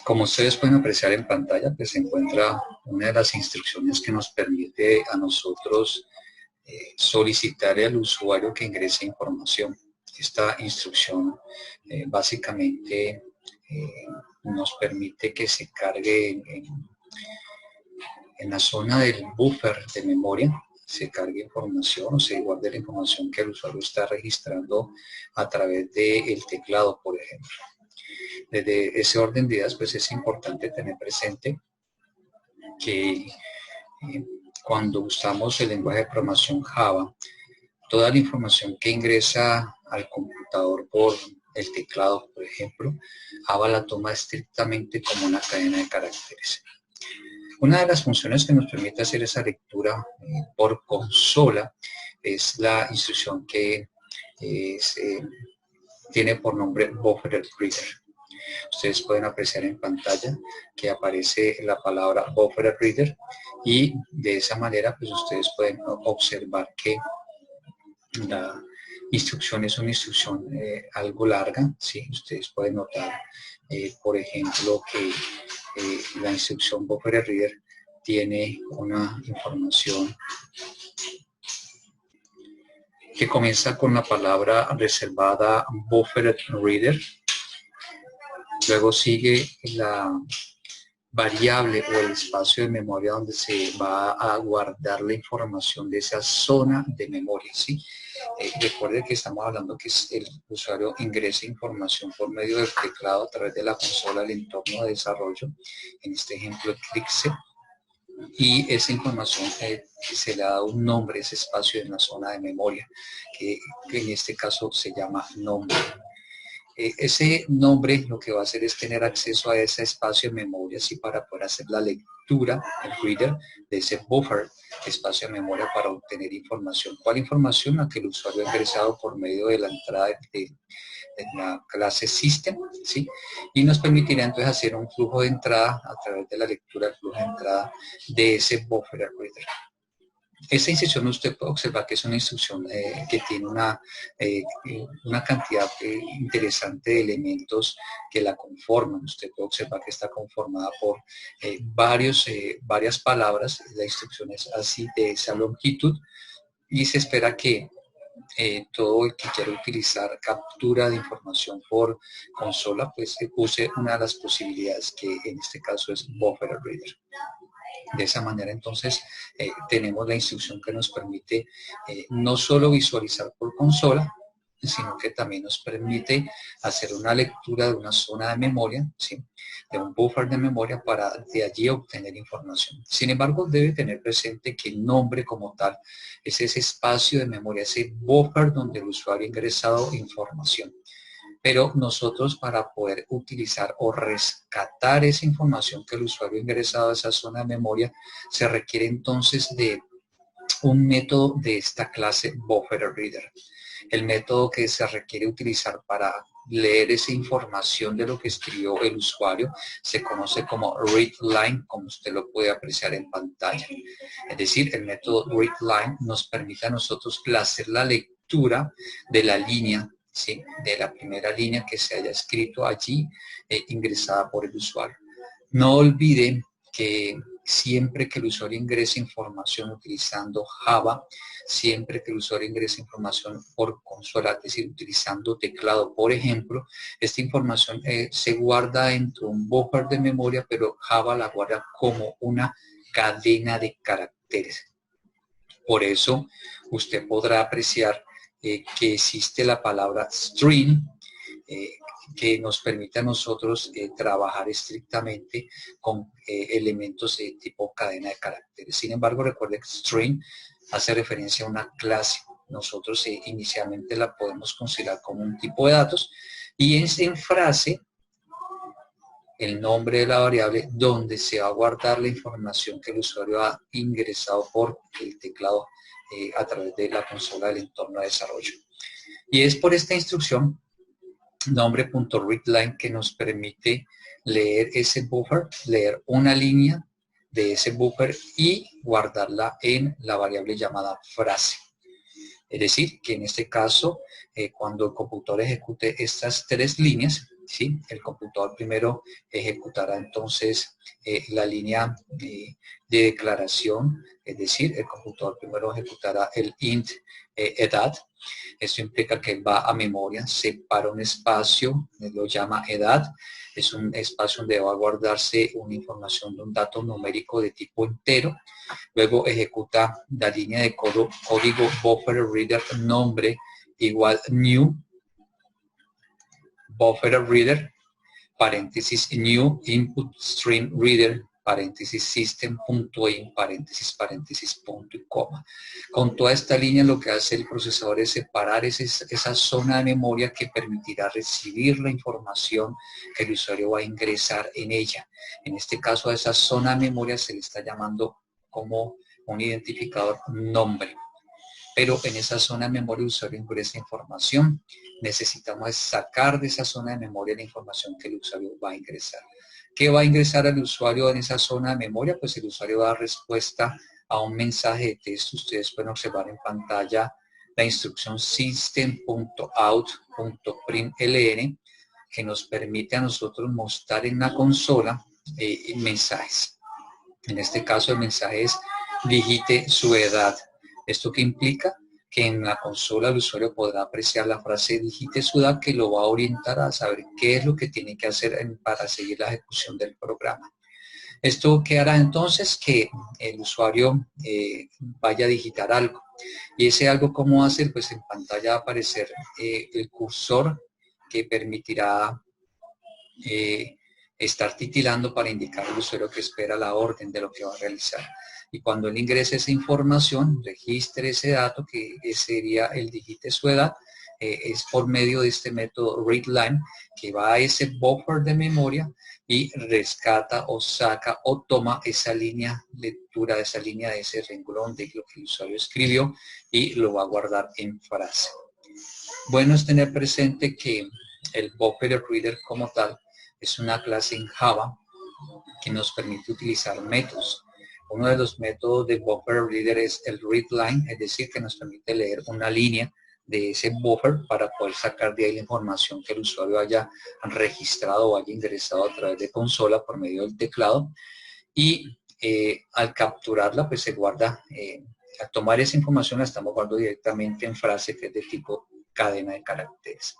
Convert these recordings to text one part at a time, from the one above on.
Como ustedes pueden apreciar en pantalla, pues se encuentra una de las instrucciones que nos permite a nosotros solicitar al usuario que ingrese información. Esta instrucción básicamente nos permite que se cargue en la zona del buffer de memoria, se cargue información o se guarde la información que el usuario está registrando a través del teclado, por ejemplo. Desde ese orden de ideas, pues es importante tener presente que cuando usamos el lenguaje de programación Java, toda la información que ingresa al computador por el teclado, por ejemplo, Java la toma estrictamente como una cadena de caracteres. Una de las funciones que nos permite hacer esa lectura por consola es la instrucción que tiene por nombre Buffer Reader. Ustedes pueden apreciar en pantalla que aparece la palabra Buffer Reader y de esa manera pues ustedes pueden observar que la instrucción es una instrucción algo larga, ¿sí? Ustedes pueden notar, por ejemplo, que la instrucción Buffer Reader tiene una información que comienza con la palabra reservada Buffer Reader. Luego sigue la variable o el espacio de memoria donde se va a guardar la información de esa zona de memoria, ¿sí? Recuerde que estamos hablando que el usuario ingresa información por medio del teclado a través de la consola del entorno de desarrollo, en este ejemplo Eclipse, y esa información se le ha dado un nombre, ese espacio en la zona de memoria, que en este caso se llama nombre. Ese nombre lo que va a hacer es tener acceso a ese espacio de memoria, ¿sí? Para poder hacer la lectura, el reader, de ese buffer, espacio de memoria para obtener información. ¿Cuál información? La que el usuario ha ingresado por medio de la entrada de la clase System, ¿sí? Y nos permitirá entonces hacer un flujo de entrada a través de la lectura del flujo de entrada de ese buffer reader. Esta instrucción usted puede observar que es una instrucción que tiene una cantidad interesante de elementos que la conforman. Usted puede observar que está conformada por varias palabras. La instrucción es así de esa longitud y se espera que todo el que quiera utilizar captura de información por consola, pues use una de las posibilidades que en este caso es Buffer Reader. De esa manera entonces tenemos la instrucción que nos permite no solo visualizar por consola, sino que también nos permite hacer una lectura de una zona de memoria, ¿sí? De un buffer de memoria para de allí obtener información. Sin embargo, debe tener presente que el nombre como tal es ese espacio de memoria, ese buffer donde el usuario ha ingresado información. Pero nosotros para poder utilizar o rescatar esa información que el usuario ha ingresado a esa zona de memoria, se requiere entonces de un método de esta clase Buffer Reader. El método que se requiere utilizar para leer esa información de lo que escribió el usuario se conoce como readLine, como usted lo puede apreciar en pantalla. Es decir, el método readLine nos permite a nosotros hacer la lectura de la línea, ¿sí? De la primera línea que se haya escrito allí, ingresada por el usuario. No olviden que siempre que el usuario ingrese información utilizando Java, siempre que el usuario ingrese información por consola, es decir, utilizando teclado, por ejemplo, esta información se guarda dentro de un buffer de memoria, pero Java la guarda como una cadena de caracteres. Por eso, usted podrá apreciar que existe la palabra string, que nos permite a nosotros trabajar estrictamente con elementos de tipo cadena de caracteres. Sin embargo, recuerde que string hace referencia a una clase. Nosotros inicialmente la podemos considerar como un tipo de datos y es en frase el nombre de la variable donde se va a guardar la información que el usuario ha ingresado por el teclado a través de la consola del entorno de desarrollo. Y es por esta instrucción nombre.readLine que nos permite leer ese buffer, leer una línea de ese buffer y guardarla en la variable llamada frase. Es decir, que en este caso, cuando el computador ejecute estas tres líneas, ¿sí? El computador primero ejecutará entonces la línea de declaración, es decir, el computador primero ejecutará el int edad. Esto implica que él va a memoria, separa un espacio, lo llama edad, es un espacio donde va a guardarse una información de un dato numérico de tipo entero. Luego ejecuta la línea de código buffer reader nombre igual new buffer reader, paréntesis new input stream reader, paréntesis system.in, paréntesis, punto y coma. Con toda esta línea lo que hace el procesador es separar esa zona de memoria que permitirá recibir la información que el usuario va a ingresar en ella. En este caso a esa zona de memoria se le está llamando como un identificador nombre. Pero en esa zona de memoria el usuario ingresa información. Necesitamos sacar de esa zona de memoria la información que el usuario va a ingresar. ¿Qué va a ingresar al usuario en esa zona de memoria? Pues el usuario va a dar respuesta a un mensaje de texto. Ustedes pueden observar en pantalla la instrucción system.out.println que nos permite a nosotros mostrar en la consola mensajes. En este caso el mensaje es digite su edad. ¿Esto qué implica? Que en la consola el usuario podrá apreciar la frase digite su edad, que lo va a orientar a saber qué es lo que tiene que hacer para seguir la ejecución del programa. Esto que hará entonces que el usuario vaya a digitar algo. Y ese algo, ¿cómo hacer? Pues en pantalla va a aparecer el cursor que permitirá estar titilando para indicar al usuario que espera la orden de lo que va a realizar. Y cuando él ingrese esa información, registre ese dato, que sería el digite su edad, es por medio de este método readLine, que va a ese buffer de memoria y rescata o saca o toma esa línea lectura, de esa línea de ese renglón de lo que el usuario escribió y lo va a guardar en frase. Bueno es tener presente que el buffer reader como tal es una clase en Java que nos permite utilizar métodos. Uno de los métodos de buffer reader es el readLine, es decir, que nos permite leer una línea de ese buffer para poder sacar de ahí la información que el usuario haya registrado o haya ingresado a través de consola por medio del teclado. Y al capturarla, pues se guarda, al tomar esa información la estamos guardando directamente en frase, que es de tipo cadena de caracteres.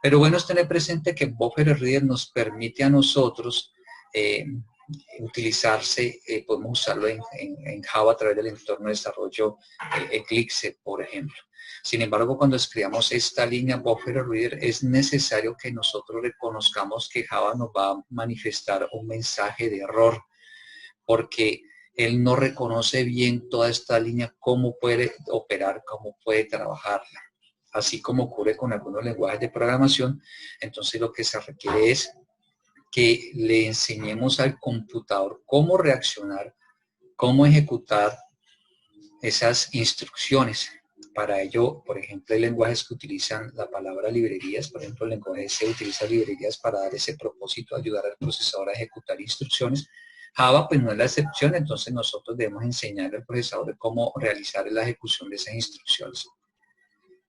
Pero bueno es tener presente que Buffer Reader nos permite a nosotros utilizarse, podemos usarlo en Java a través del entorno de desarrollo Eclipse, por ejemplo. Sin embargo, cuando escribamos esta línea Buffer Reader, es necesario que nosotros reconozcamos que Java nos va a manifestar un mensaje de error, porque él no reconoce bien toda esta línea, cómo puede operar, cómo puede trabajarla. Así como ocurre con algunos lenguajes de programación, entonces lo que se requiere es que le enseñemos al computador cómo reaccionar, cómo ejecutar esas instrucciones. Para ello, por ejemplo, hay lenguajes que utilizan la palabra librerías. Por ejemplo, el lenguaje C utiliza librerías para dar ese propósito, ayudar al procesador a ejecutar instrucciones. Java pues no es la excepción, entonces nosotros debemos enseñarle al procesador cómo realizar la ejecución de esas instrucciones.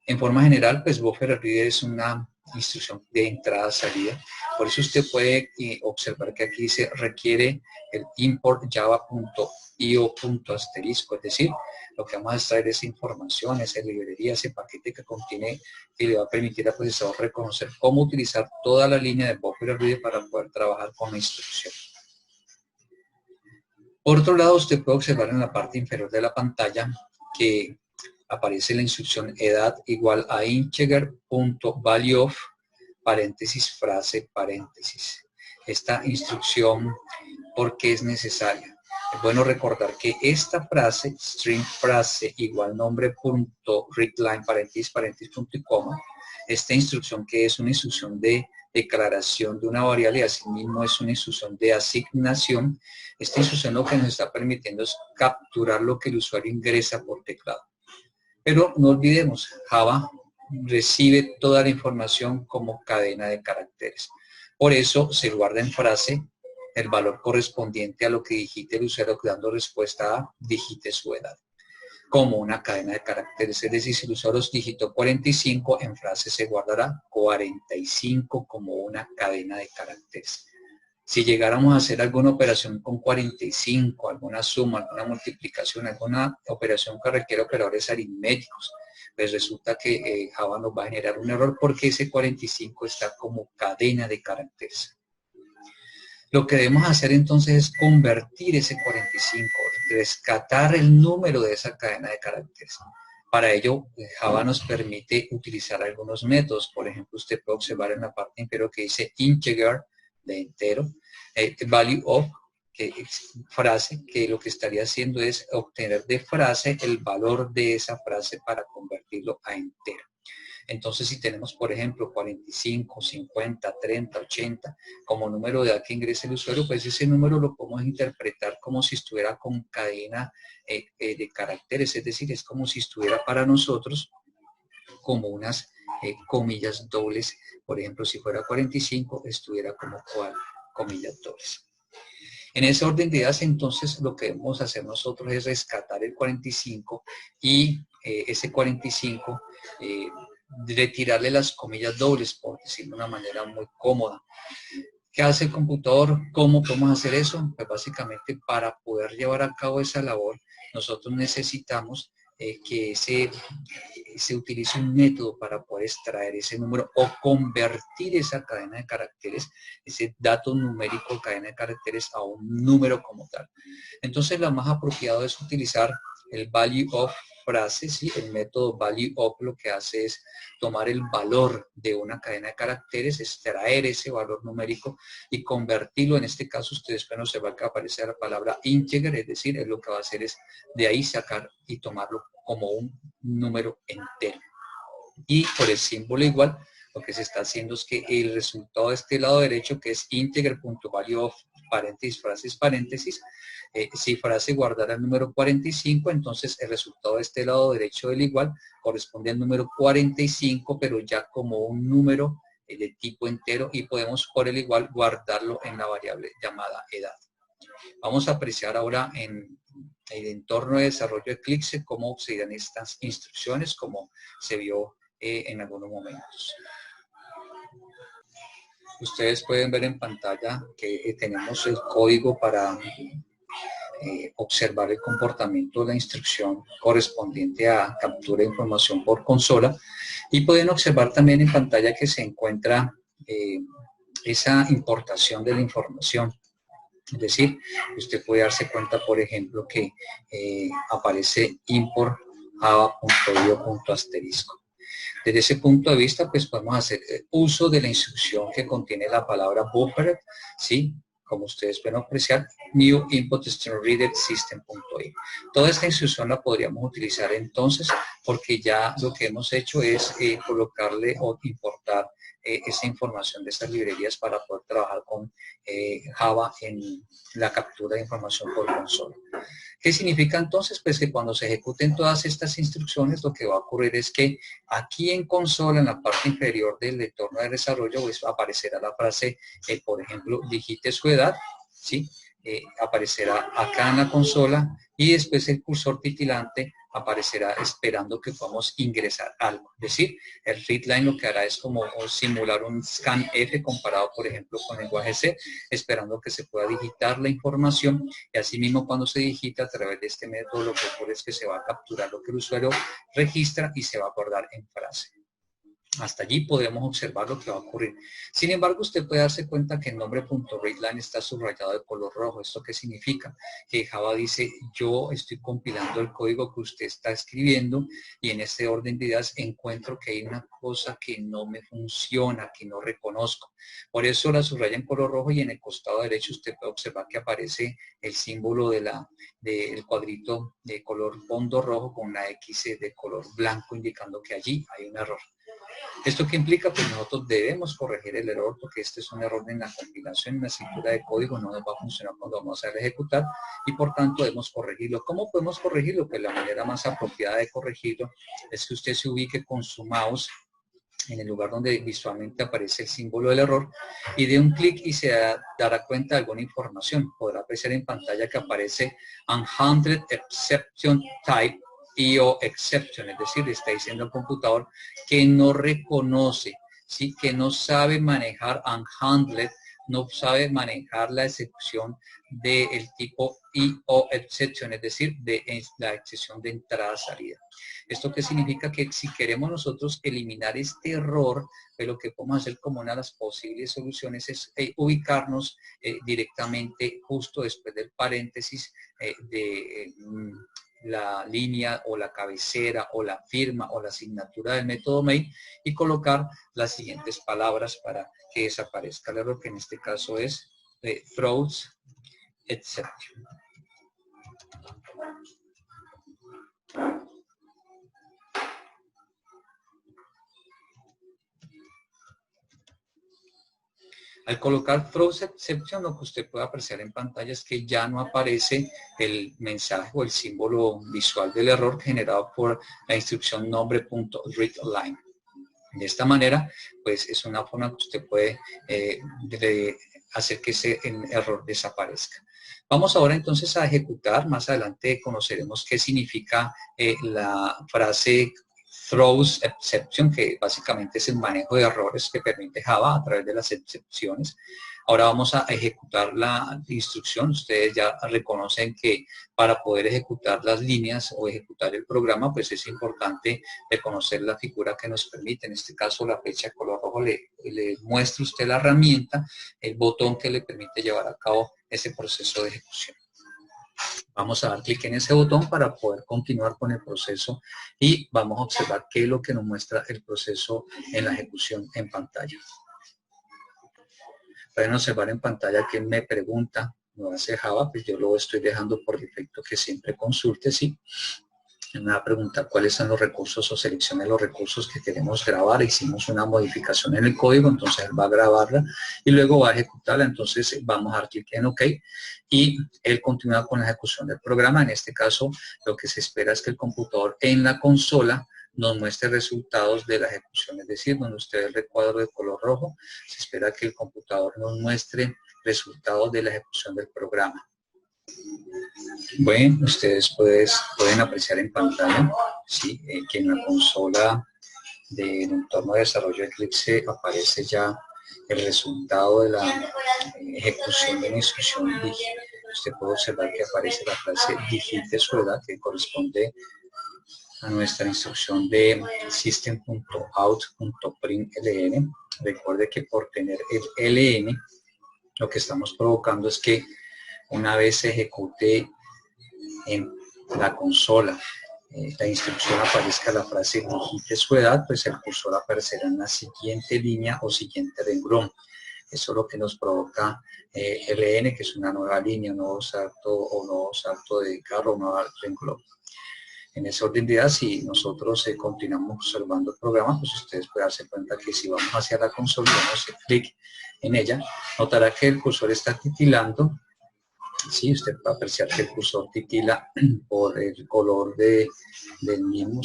En forma general, pues Buffer Reader es una instrucción de entrada-salida. Por eso usted puede observar que aquí se requiere el import java.io asterisco, es decir, lo que vamos a extraer es información, esa librería, ese paquete que contiene y le va a permitir al procesador reconocer cómo utilizar toda la línea de Buffer Reader para poder trabajar con la instrucción. Por otro lado, usted puede observar en la parte inferior de la pantalla que aparece la instrucción edad igual a integer.valueOf, paréntesis, frase, paréntesis. Esta instrucción, ¿por qué es necesaria? Es bueno recordar que esta frase, string frase igual nombre.readLine, paréntesis, paréntesis, punto y coma, esta instrucción que es una instrucción de declaración de una variable y asimismo es una instrucción de asignación. Esta instrucción lo que nos está permitiendo es capturar lo que el usuario ingresa por teclado. Pero no olvidemos, Java recibe toda la información como cadena de caracteres. Por eso se guarda en frase el valor correspondiente a lo que digite el usuario, dando respuesta a digite su edad. como una cadena de caracteres. Es decir, si el usuario digitó 45, en frase se guardará 45 como una cadena de caracteres. Si llegáramos a hacer alguna operación con 45, alguna suma, alguna multiplicación, alguna operación que requiere operadores aritméticos, pues resulta que Java nos va a generar un error porque ese 45 está como cadena de caracteres. Lo que debemos hacer entonces es convertir ese 45, rescatar el número de esa cadena de caracteres. Para ello, Java nos permite utilizar algunos métodos. Por ejemplo, usted puede observar en la parte inferior que dice integer, de entero, value of, que es frase, que lo que estaría haciendo es obtener de frase el valor de esa frase para convertirlo a entero. Entonces, si tenemos, por ejemplo, 45, 50, 30, 80 como número de edad que ingresa el usuario, pues ese número lo podemos interpretar como si estuviera con cadena de caracteres, es decir, es como si estuviera para nosotros como unas comillas dobles. Por ejemplo, si fuera 45, estuviera como comillas dobles. En ese orden de ideas, entonces, lo que debemos hacer nosotros es rescatar el 45 y ese 45 retirarle las comillas dobles, por decirlo de una manera muy cómoda. ¿Qué hace el computador? ¿Cómo podemos hacer eso? Pues básicamente para poder llevar a cabo esa labor, nosotros necesitamos que se utilice un método para poder extraer ese número o convertir esa cadena de caracteres, ese dato numérico, cadena de caracteres, a un número como tal. Entonces, lo más apropiado es utilizar el value of frase, ¿sí? El método value of lo que hace es tomar el valor de una cadena de caracteres, extraer ese valor numérico y convertirlo. En este caso, ustedes pueden observar que aparece la palabra integer, es decir, es lo que va a hacer es de ahí sacar y tomarlo como un número entero. Y por el símbolo igual, lo que se está haciendo es que el resultado de este lado derecho, que es integer.value of paréntesis, frases, paréntesis, si frase guardara el número 45, entonces el resultado de este lado derecho del igual corresponde al número 45, pero ya como un número de tipo entero, y podemos por el igual guardarlo en la variable llamada edad. Vamos a apreciar ahora en el entorno de desarrollo de Eclipse cómo se dan estas instrucciones, como se vio en algunos momentos. Ustedes pueden ver en pantalla que tenemos el código para observar el comportamiento de la instrucción correspondiente a captura de información por consola, y pueden observar también en pantalla que se encuentra esa importación de la información. Es decir, usted puede darse cuenta, por ejemplo, que aparece import java.io.asterisco. Desde ese punto de vista, pues podemos hacer uso de la instrucción que contiene la palabra buffer, ¿sí? Como ustedes pueden apreciar, new input string reader system.in. Toda esta instrucción la podríamos utilizar entonces, porque ya lo que hemos hecho es colocarle o importar esa información de estas librerías para poder trabajar con Java en la captura de información por consola. ¿Qué significa entonces? Pues que cuando se ejecuten todas estas instrucciones, lo que va a ocurrir es que aquí en consola, en la parte inferior del entorno de desarrollo, pues aparecerá la frase, por ejemplo, digite su edad, ¿sí? Aparecerá acá en la consola, y después el cursor titilante aparecerá esperando que podamos ingresar algo. Es decir, el readline lo que hará es como simular un scanf comparado, por ejemplo, con el lenguaje C, esperando que se pueda digitar la información, y asimismo cuando se digita a través de este método, lo que ocurre es que se va a capturar lo que el usuario registra y se va a guardar en frase. Hasta allí podemos observar lo que va a ocurrir. Sin embargo, usted puede darse cuenta que el nombre .readline está subrayado de color rojo. ¿Esto qué significa? Que Java dice, yo estoy compilando el código que usted está escribiendo, y en este orden de ideas encuentro que hay una cosa que no me funciona, que no reconozco. Por eso la subraya en color rojo, y en el costado derecho usted puede observar que aparece el símbolo del cuadrito de color fondo rojo con una X de color blanco, indicando que allí hay un error. ¿Esto qué implica? Pues nosotros debemos corregir el error, porque este es un error en la compilación, en la escritura de código, no nos va a funcionar cuando vamos a ejecutar, y por tanto debemos corregirlo. ¿Cómo podemos corregirlo? Pues la manera más apropiada de corregirlo es que usted se ubique con su mouse en el lugar donde visualmente aparece el símbolo del error, y dé un clic y se dará cuenta de alguna información. Podrá apreciar en pantalla que aparece Unhandled Exception Type IO exception, es decir, le está diciendo al computador que no reconoce, ¿sí? Que no sabe manejar unhandled, no sabe manejar la excepción del tipo IO exception, es decir, de la excepción de entrada-salida. ¿Esto qué significa? Que si queremos nosotros eliminar este error, pues lo que podemos hacer como una de las posibles soluciones es ubicarnos directamente justo después del paréntesis de la línea o la cabecera o la firma o la asignatura del método main y colocar las siguientes palabras para que desaparezca el error, que en este caso es throws exception. Al colocar throws exception, lo que usted puede apreciar en pantalla es que ya no aparece el mensaje o el símbolo visual del error generado por la instrucción nombre.readLine. De esta manera, pues es una forma que usted puede hacer que ese error desaparezca. Vamos ahora entonces a ejecutar. Más adelante conoceremos qué significa la frase throws exception, que básicamente es el manejo de errores que permite Java a través de las excepciones. Ahora vamos a ejecutar la instrucción. Ustedes ya reconocen que para poder ejecutar las líneas o ejecutar el programa, pues es importante reconocer la figura que nos permite. En este caso, la flecha de color rojo le muestra usted la herramienta, el botón que le permite llevar a cabo ese proceso de ejecución. Vamos a dar clic en ese botón para poder continuar con el proceso y vamos a observar qué es lo que nos muestra el proceso en la ejecución en pantalla. Pueden observar en pantalla que me pregunta, no hace Java, pues yo lo estoy dejando por defecto que siempre consulte, ¿sí? Me va a preguntar cuáles son los recursos o seleccione los recursos que queremos grabar. Hicimos una modificación en el código, entonces él va a grabarla y luego va a ejecutarla. Entonces vamos a dar clic en OK y él continúa con la ejecución del programa. En este caso, lo que se espera es que el computador en la consola nos muestre resultados de la ejecución, es decir, donde usted ve el recuadro de color rojo, se espera que el computador nos muestre resultados de la ejecución del programa. Bueno, ustedes pueden apreciar en pantalla, ¿sí? Que en la consola del entorno de desarrollo Eclipse aparece ya el resultado de la ejecución de la instrucción. Usted puede observar que aparece la frase digite su edad, que corresponde a nuestra instrucción de system.out.println. Recuerde que por tener el ln, lo que estamos provocando es que una vez se ejecute en la consola la instrucción aparezca la frase digite su edad, pues el cursor aparecerá en la siguiente línea o siguiente renglón. Eso es lo que nos provoca LN, que es una nueva línea, un nuevo salto de carro, un nuevo renglón. En ese orden de ideas, si nosotros continuamos observando el programa, pues ustedes pueden darse cuenta que si vamos hacia la consola y damos clic en ella, notará que el cursor está titilando. Sí, usted va a apreciar que el cursor titila por el color del mismo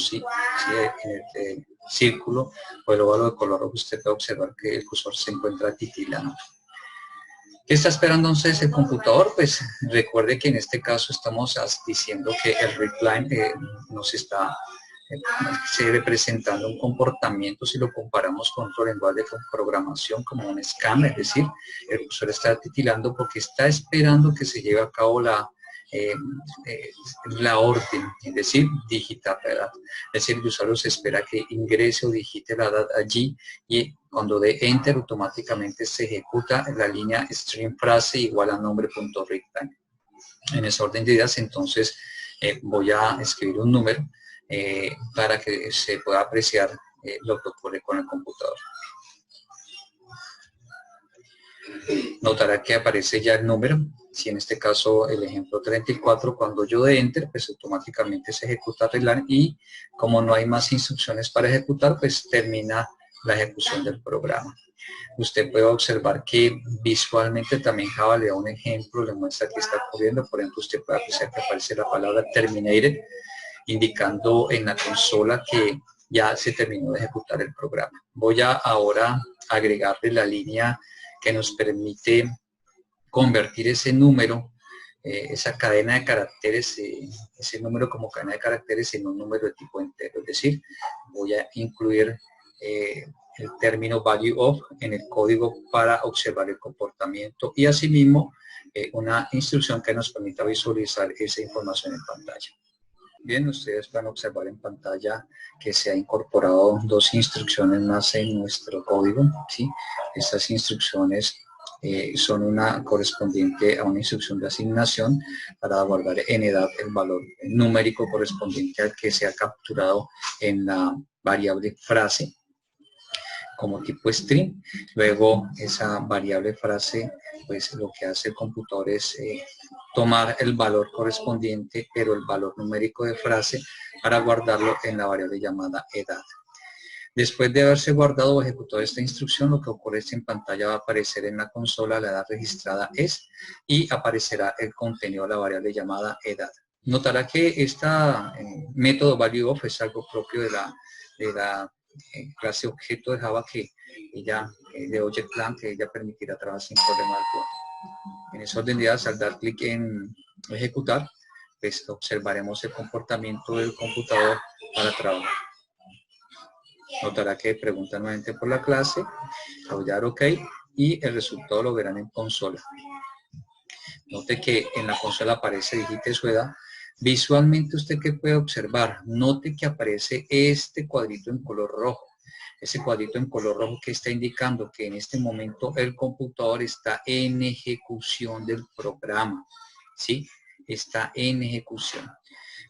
el círculo o el óvalo de color rojo. Usted puede observar que el cursor se encuentra titilando. ¿Qué está esperando entonces el computador? Pues recuerde que en este caso estamos diciendo que el readline nos está representando un comportamiento si lo comparamos con otro lenguaje de programación como un scan, es decir, el cursor está titilando porque está esperando que se lleve a cabo la orden, es decir, digitar la edad. Es decir, el usuario se espera que ingrese o digite la edad allí y cuando dé enter automáticamente se ejecuta la línea string frase igual a nombre.readline. En ese orden de ideas, entonces voy a escribir un número para que se pueda apreciar lo que ocurre con el computador. Notará que aparece ya el número. Si en este caso el ejemplo 34, cuando yo dé enter, pues automáticamente se ejecuta readline y como no hay más instrucciones para ejecutar, pues termina la ejecución del programa. Usted puede observar que visualmente también Java le da un ejemplo, le muestra qué está ocurriendo. Por ejemplo, usted puede apreciar que aparece la palabra terminated, indicando en la consola que ya se terminó de ejecutar el programa. Voy a ahora agregarle la línea que nos permite convertir ese número esa cadena de caracteres, ese número como cadena de caracteres en un número de tipo entero. Es decir, voy a incluir el término value of en el código para observar el comportamiento y asimismo una instrucción que nos permita visualizar esa información en pantalla. Bien, ustedes van a observar en pantalla que se ha incorporado dos instrucciones más en nuestro código, ¿sí? Estas instrucciones son una correspondiente a una instrucción de asignación para guardar en edad el valor numérico correspondiente al que se ha capturado en la variable frase como tipo string. Luego esa variable frase, pues lo que hace el computador es tomar el valor correspondiente, pero el valor numérico de frase, para guardarlo en la variable llamada edad. Después de haberse guardado o ejecutado esta instrucción, lo que ocurre es que en pantalla va a aparecer en la consola la edad registrada es y aparecerá el contenido de la variable llamada edad. Notará que este método value_of es algo propio de la clase objeto de Java que ella, de Object Plan, que ella permitirá trabajar sin problema alguno. En ese orden de ideas, al dar clic en ejecutar, pues observaremos el comportamiento del computador para trabajar. Notará que pregunta nuevamente por la clase, voy a dar OK y el resultado lo verán en consola. Note que en la consola aparece digite su edad. Visualmente, ¿usted qué puede observar? Note que aparece este cuadrito en color rojo. Ese cuadrito en color rojo que está indicando que en este momento el computador está en ejecución del programa, ¿sí? Está en ejecución.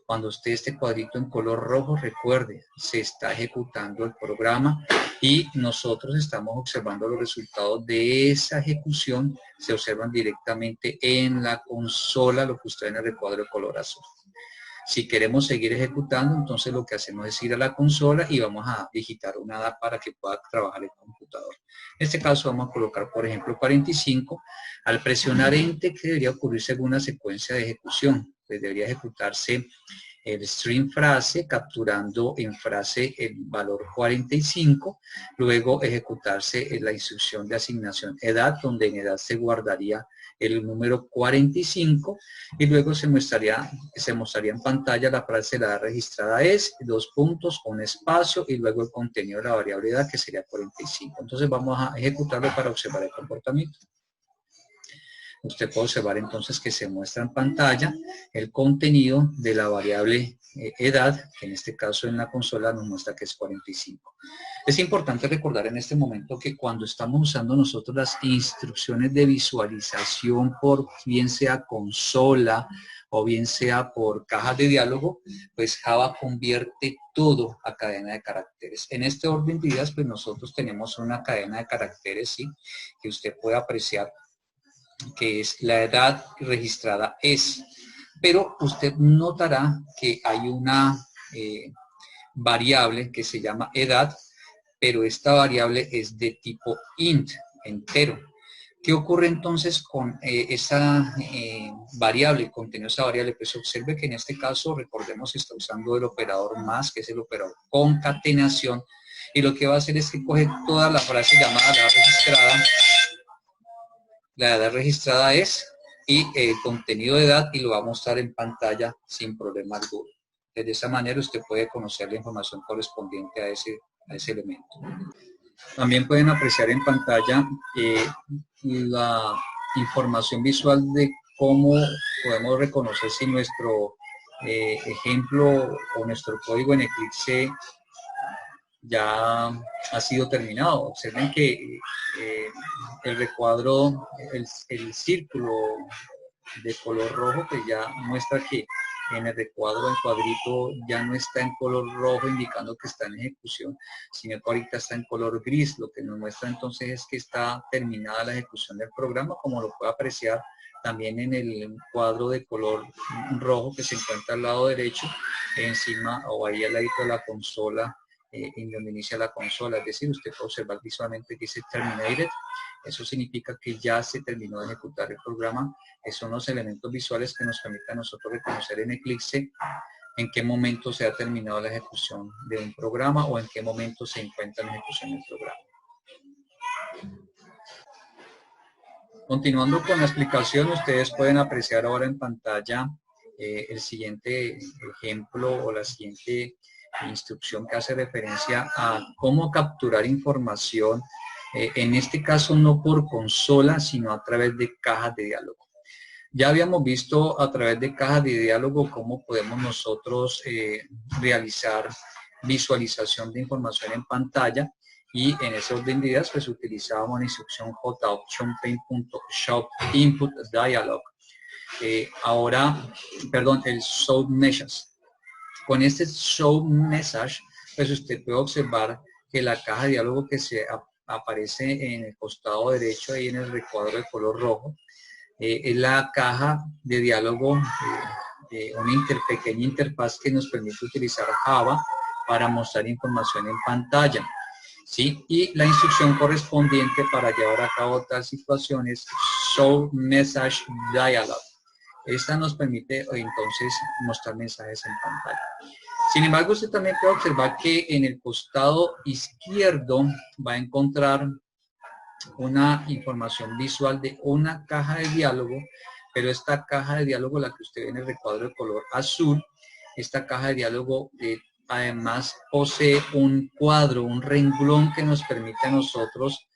Cuando usted este cuadrito en color rojo, recuerde, se está ejecutando el programa y nosotros estamos observando los resultados de esa ejecución, se observan directamente en la consola, lo que usted ve en el recuadro de color azul. Si queremos seguir ejecutando, entonces lo que hacemos es ir a la consola y vamos a digitar una edad para que pueda trabajar el computador. En este caso vamos a colocar, por ejemplo, 45. Al presionar Enter, ¿qué debería ocurrir según la secuencia de ejecución? Pues debería ejecutarse el string frase, capturando en frase el valor 45, luego ejecutarse la instrucción de asignación edad, donde en edad se guardaría el número 45 y luego se mostraría en pantalla la frase, la edad registrada es, dos puntos, un espacio y luego el contenido de la variable edad, que sería 45. Entonces vamos a ejecutarlo para observar el comportamiento. Usted puede observar entonces que se muestra en pantalla el contenido de la variable edad, que en este caso en la consola nos muestra que es 45. Es importante recordar en este momento que cuando estamos usando nosotros las instrucciones de visualización por bien sea consola o bien sea por cajas de diálogo, pues Java convierte todo a cadena de caracteres. En este orden de ideas, pues nosotros tenemos una cadena de caracteres, ¿sí?, que usted puede apreciar, que es la edad registrada es, pero usted notará que hay una variable que se llama edad, pero esta variable es de tipo int, entero. ¿Qué ocurre entonces con esa variable, contenido de esa variable? Pues observe que en este caso, recordemos, está usando el operador más, que es el operador concatenación, y lo que va a hacer es que coge toda la frase llamada edad registrada, la edad registrada es, y el contenido de edad, y lo va a mostrar en pantalla sin problema alguno. De esa manera usted puede conocer la información correspondiente a ese elemento. También pueden apreciar en pantalla la información visual de cómo podemos reconocer si nuestro ejemplo o nuestro código en Eclipse ya ha sido terminado. Observen que el recuadro, el círculo de color rojo, que ya muestra que en el recuadro, el cuadrito ya no está en color rojo indicando que está en ejecución, sino que ahorita está en color gris. Lo que nos muestra entonces es que está terminada la ejecución del programa, como lo puede apreciar también en el cuadro de color rojo que se encuentra al lado derecho, encima o ahí al ladito de la consola, en donde inicia la consola. Es decir, usted puede observar visualmente que dice terminated. Eso significa que ya se terminó de ejecutar el programa. Esos son los elementos visuales que nos permiten a nosotros reconocer en Eclipse en qué momento se ha terminado la ejecución de un programa o en qué momento se encuentra en ejecución el programa. Continuando con la explicación, ustedes pueden apreciar ahora en pantalla el siguiente ejemplo o la siguiente instrucción que hace referencia a cómo capturar información, en este caso no por consola, sino a través de cajas de diálogo. Ya habíamos visto a través de cajas de diálogo cómo podemos nosotros realizar visualización de información en pantalla, y en ese orden de ideas pues utilizábamos la instrucción joption.show_input_dialog. El show message. Con este show message pues usted puede observar que la caja de diálogo que se aparece en el costado derecho ahí en el recuadro de color rojo es la caja de diálogo de una pequeña interfaz que nos permite utilizar Java para mostrar información en pantalla, ¿sí? Y la instrucción correspondiente para llevar a cabo tal situación es Show Message Dialog. Esta nos permite entonces mostrar mensajes en pantalla. Sin embargo, usted también puede observar que en el costado izquierdo va a encontrar una información visual de una caja de diálogo, pero esta caja de diálogo, la que usted ve en el recuadro de color azul, esta caja de diálogo además posee un cuadro, un renglón que nos permite a nosotros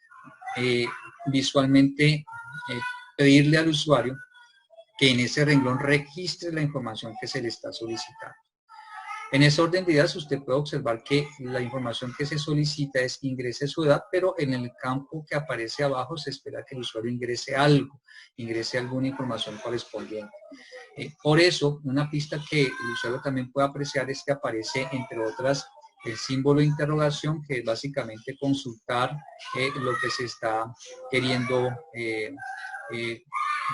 visualmente pedirle al usuario que en ese renglón registre la información que se le está solicitando. En ese orden de ideas usted puede observar que la información que se solicita es ingrese su edad, pero en el campo que aparece abajo se espera que el usuario ingrese algo, ingrese alguna información correspondiente. Por eso, una pista que el usuario también puede apreciar es que aparece, entre otras, el símbolo de interrogación, que es básicamente consultar lo que se está queriendo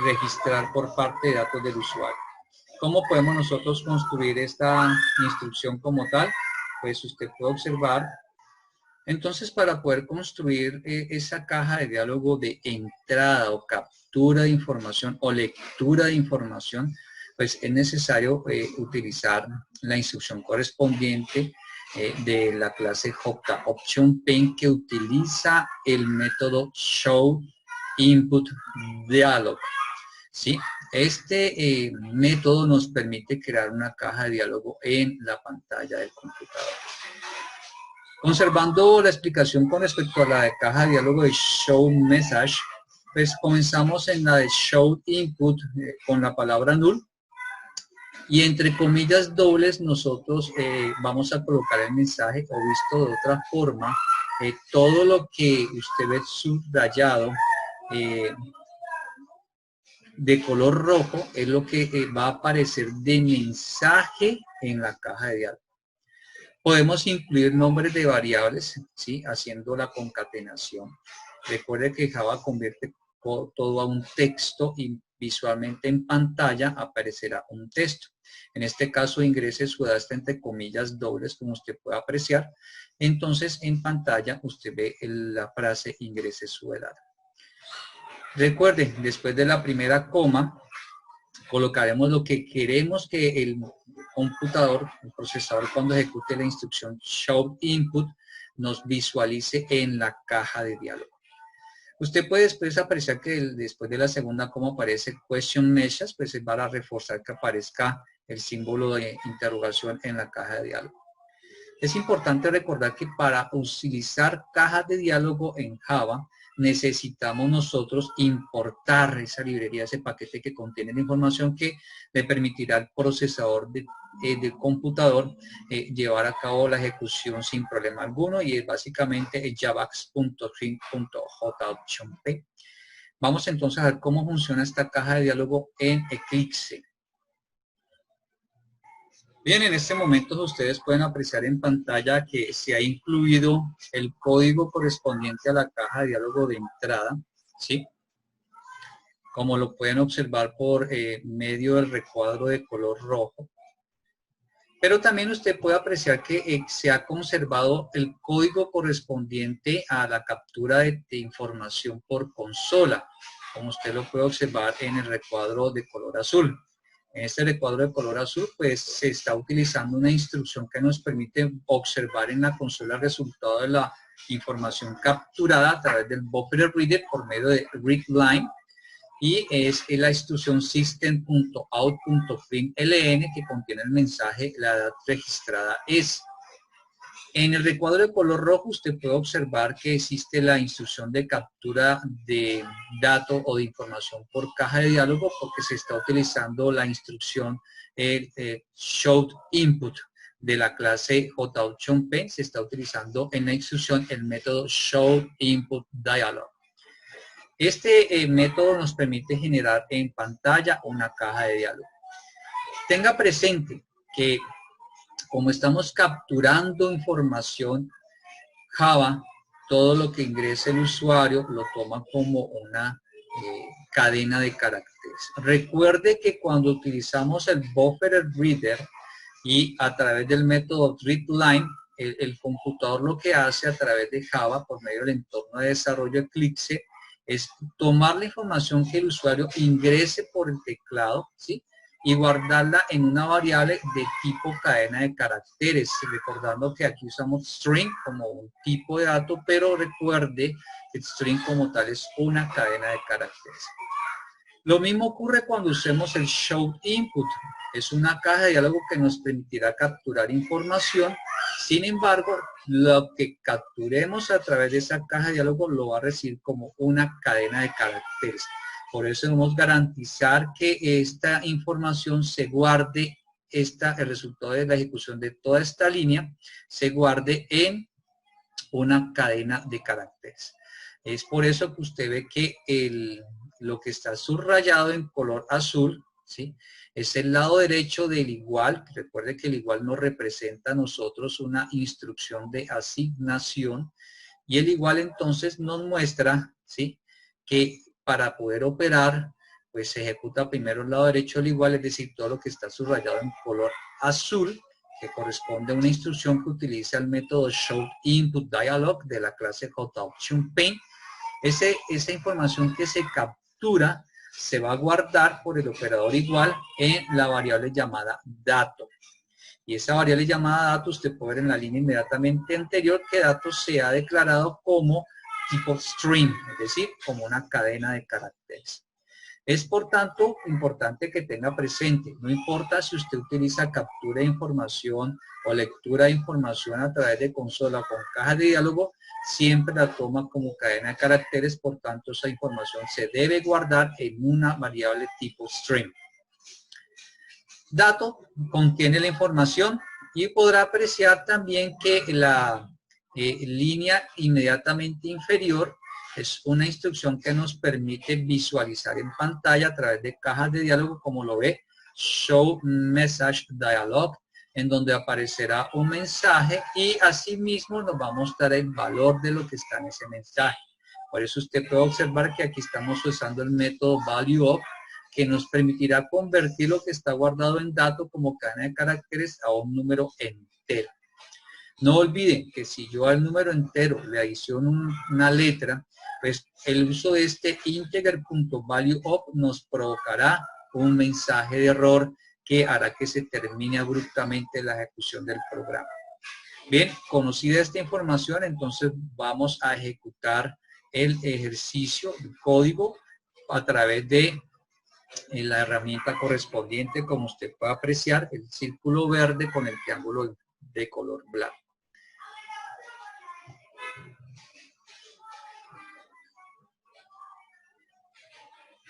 registrar por parte de datos del usuario. ¿Cómo podemos nosotros construir esta instrucción como tal? Pues usted puede observar. Entonces, para poder construir esa caja de diálogo de entrada o captura de información o lectura de información, pues es necesario utilizar la instrucción correspondiente de la clase JOptionPen, que utiliza el método showInputDialog, ¿sí? Este método nos permite crear una caja de diálogo en la pantalla del computador. Conservando la explicación con respecto a la de caja de diálogo de show message, pues comenzamos en la de show input con la palabra null, y entre comillas dobles nosotros vamos a colocar el mensaje, o visto de otra forma, todo lo que usted ve subrayado de color rojo es lo que va a aparecer de mensaje en la caja de diálogo. Podemos incluir nombres de variables, ¿sí? Haciendo la concatenación. Recuerde que Java convierte todo a un texto y visualmente en pantalla aparecerá un texto. En este caso, ingrese su edad está entre comillas dobles, como usted puede apreciar. Entonces, en pantalla usted ve la frase ingrese su edad. Recuerde, después de la primera coma, colocaremos lo que queremos que el computador, el procesador, cuando ejecute la instrucción showInput, nos visualice en la caja de diálogo. Usted puede después apreciar que después de la segunda coma aparece question message, pues es para reforzar que aparezca el símbolo de interrogación en la caja de diálogo. Es importante recordar que para utilizar cajas de diálogo en Java, necesitamos nosotros importar esa librería, ese paquete que contiene la información que le permitirá al procesador del computador llevar a cabo la ejecución sin problema alguno, y es básicamente el javax.string.joptionp. Vamos entonces a ver cómo funciona esta caja de diálogo en Eclipse. Bien, en este momento ustedes pueden apreciar en pantalla que se ha incluido el código correspondiente a la caja de diálogo de entrada, ¿sí? Como lo pueden observar por medio del recuadro de color rojo. Pero también usted puede apreciar que se ha conservado el código correspondiente a la captura de información por consola, como usted lo puede observar en el recuadro de color azul. En este recuadro de color azul, pues se está utilizando una instrucción que nos permite observar en la consola el resultado de la información capturada a través del buffer reader por medio de readLine. y es la instrucción system.out.println que contiene el mensaje la edad registrada es. En el recuadro de color rojo usted puede observar que existe la instrucción de captura de datos o de información por caja de diálogo porque se está utilizando la instrucción showed input de la clase JOptionPaint. Se está utilizando en la instrucción el método showed input dialog. Este método nos permite generar en pantalla una caja de diálogo. Tenga presente que como estamos capturando información Java, todo lo que ingrese el usuario lo toma como una cadena de caracteres. Recuerde que cuando utilizamos el buffer reader y a través del método readLine, el computador lo que hace a través de Java por medio del entorno de desarrollo Eclipse es tomar la información que el usuario ingrese por el teclado, ¿sí?, y guardarla en una variable de tipo cadena de caracteres, recordando que aquí usamos string como un tipo de dato, pero recuerde que string como tal es una cadena de caracteres. Lo mismo ocurre cuando usemos el show input. Es una caja de diálogo que nos permitirá capturar información. Sin embargo, lo que capturemos a través de esa caja de diálogo lo va a recibir como una cadena de caracteres. Por eso debemos garantizar que esta información se guarde, el resultado de la ejecución de toda esta línea se guarde en una cadena de caracteres. Es por eso que usted ve que lo que está subrayado en color azul, ¿sí?, es el lado derecho del igual. Recuerde que el igual nos representa a nosotros una instrucción de asignación y el igual entonces nos muestra, ¿sí?, que para poder operar, pues se ejecuta primero el lado derecho del igual, es decir, todo lo que está subrayado en color azul, que corresponde a una instrucción que utiliza el método showInputDialog de la clase JOptionPaint. Esa información que se captura se va a guardar por el operador igual en la variable llamada dato. Y esa variable llamada dato usted puede ver en la línea inmediatamente anterior que dato se ha declarado como tipo string, es decir, como una cadena de caracteres. Es por tanto importante que tenga presente, no importa si usted utiliza captura de información o lectura de información a través de consola con caja de diálogo, siempre la toma como cadena de caracteres, por tanto esa información se debe guardar en una variable tipo string. Dato contiene la información y podrá apreciar también que la línea inmediatamente inferior es una instrucción que nos permite visualizar en pantalla a través de cajas de diálogo, como lo ve, Show Message Dialog, en donde aparecerá un mensaje y asimismo nos va a mostrar el valor de lo que está en ese mensaje. Por eso usted puede observar que aquí estamos usando el método ValueUp, que nos permitirá convertir lo que está guardado en dato como cadena de caracteres a un número entero. No olviden que si yo al número entero le adiciono una letra, pues el uso de este integer.valueUp nos provocará un mensaje de error que hará que se termine abruptamente la ejecución del programa. Bien, conocida esta información, entonces vamos a ejecutar el ejercicio, el código, a través de la herramienta correspondiente, como usted puede apreciar, el círculo verde con el triángulo de color blanco.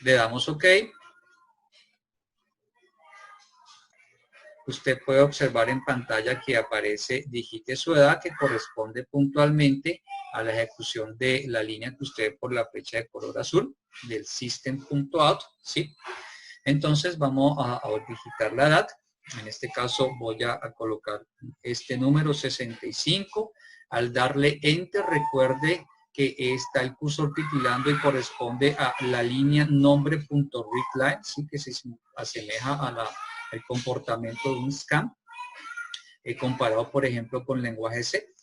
Le damos OK. Usted puede observar en pantalla que aparece digite su edad, que corresponde puntualmente a la ejecución de la línea que usted ve por la flecha de color azul del system.out, ¿sí? Entonces vamos a digitar la edad. En este caso voy a colocar este número 65. Al darle Enter, recuerde que está el cursor titilando y corresponde a la línea nombre.readLine, ¿sí?, que se asemeja a el comportamiento de un scan, comparado por ejemplo con lenguaje C,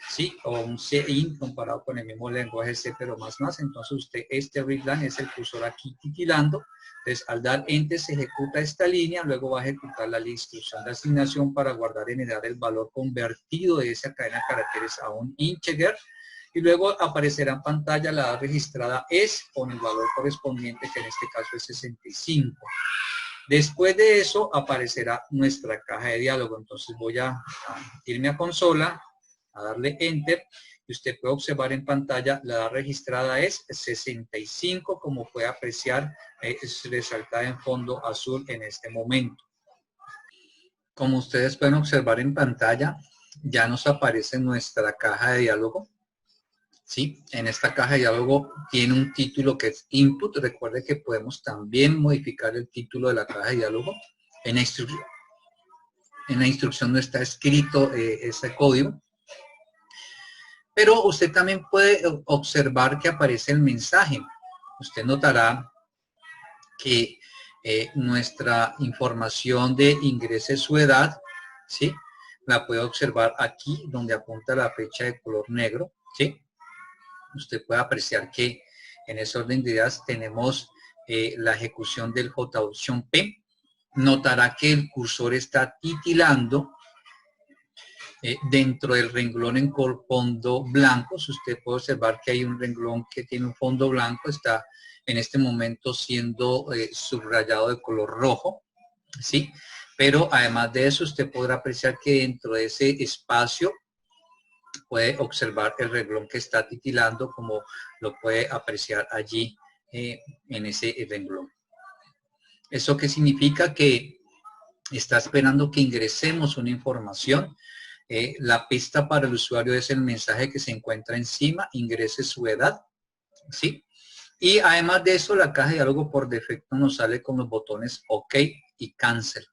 ¿sí?, o un CIN comparado con el mismo lenguaje C, pero más. Entonces usted, este readLine es el cursor aquí titilando. Entonces al dar Enter se ejecuta esta línea, luego va a ejecutar la instrucción de asignación para guardar y generar el valor convertido de esa cadena de caracteres a un integer, y luego aparecerá en pantalla la edad registrada es con el valor correspondiente, que en este caso es 65. Después de eso aparecerá nuestra caja de diálogo. Entonces voy a irme a consola, a darle enter, y usted puede observar en pantalla la edad registrada es 65, como puede apreciar, es resaltada en fondo azul en este momento. Como ustedes pueden observar en pantalla, ya nos aparece nuestra caja de diálogo. ¿Sí? En esta caja de diálogo tiene un título que es input. Recuerde que podemos también modificar el título de la caja de diálogo. En la instrucción no está escrito ese código. Pero usted también puede observar que aparece el mensaje. Usted notará que nuestra información de ingrese su edad, ¿sí? La puede observar aquí donde apunta la fecha de color negro, ¿sí? Usted puede apreciar que en ese orden de ideas tenemos la ejecución del J opción P. Notará que el cursor está titilando dentro del renglón en fondo blanco. Si usted puede observar que hay un renglón que tiene un fondo blanco, está en este momento siendo subrayado de color rojo, ¿sí? Pero además de eso, usted podrá apreciar que dentro de ese espacio puede observar el renglón que está titilando, como lo puede apreciar allí en ese renglón. ¿Eso qué significa? Que está esperando que ingresemos una información. La pista para el usuario es el mensaje que se encuentra encima, ingrese su edad, ¿sí? Y además de eso, la caja de diálogo por defecto nos sale con los botones OK y Cancel.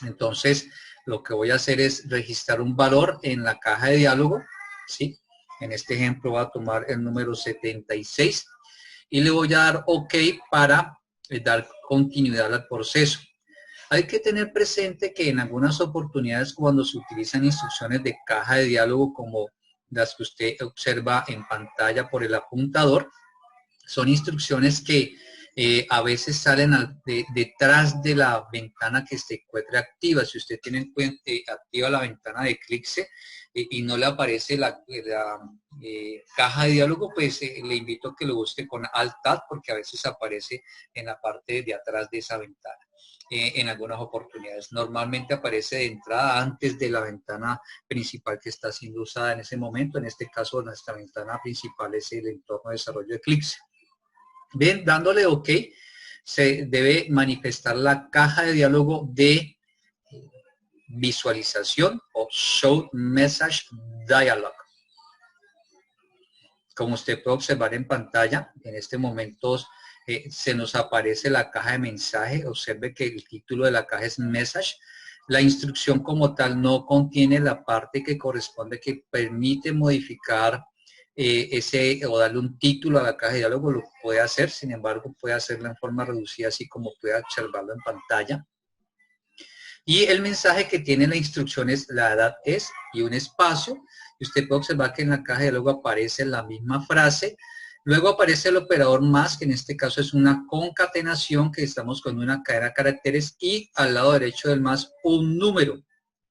Entonces, lo que voy a hacer es registrar un valor en la caja de diálogo, ¿sí? En este ejemplo voy a tomar el número 76 y le voy a dar OK para dar continuidad al proceso. Hay que tener presente que en algunas oportunidades cuando se utilizan instrucciones de caja de diálogo como las que usted observa en pantalla por el apuntador, son instrucciones que a veces salen detrás de la ventana que se encuentre activa. Si usted tiene activa la ventana de Clixe y no le aparece la caja de diálogo, pues le invito a que lo busque con Alt-Tab, porque a veces aparece en la parte de atrás de esa ventana. En algunas oportunidades. Normalmente aparece de entrada antes de la ventana principal que está siendo usada en ese momento. En este caso, nuestra ventana principal es el entorno de desarrollo de Clixe. Bien, dándole OK, se debe manifestar la caja de diálogo de visualización o Show Message Dialog. Como usted puede observar en pantalla, en este momento se nos aparece la caja de mensaje. Observe que el título de la caja es Message. La instrucción como tal no contiene la parte que corresponde, que permite modificar o darle un título a la caja de diálogo. Lo puede hacer, sin embargo puede hacerlo en forma reducida, así como puede observarlo en pantalla. Y el mensaje que tiene la instrucción es la edad es y un espacio. Y usted puede observar que en la caja de diálogo aparece la misma frase. Luego aparece el operador más, que en este caso es una concatenación, que estamos con una cadena de caracteres, y al lado derecho del más un número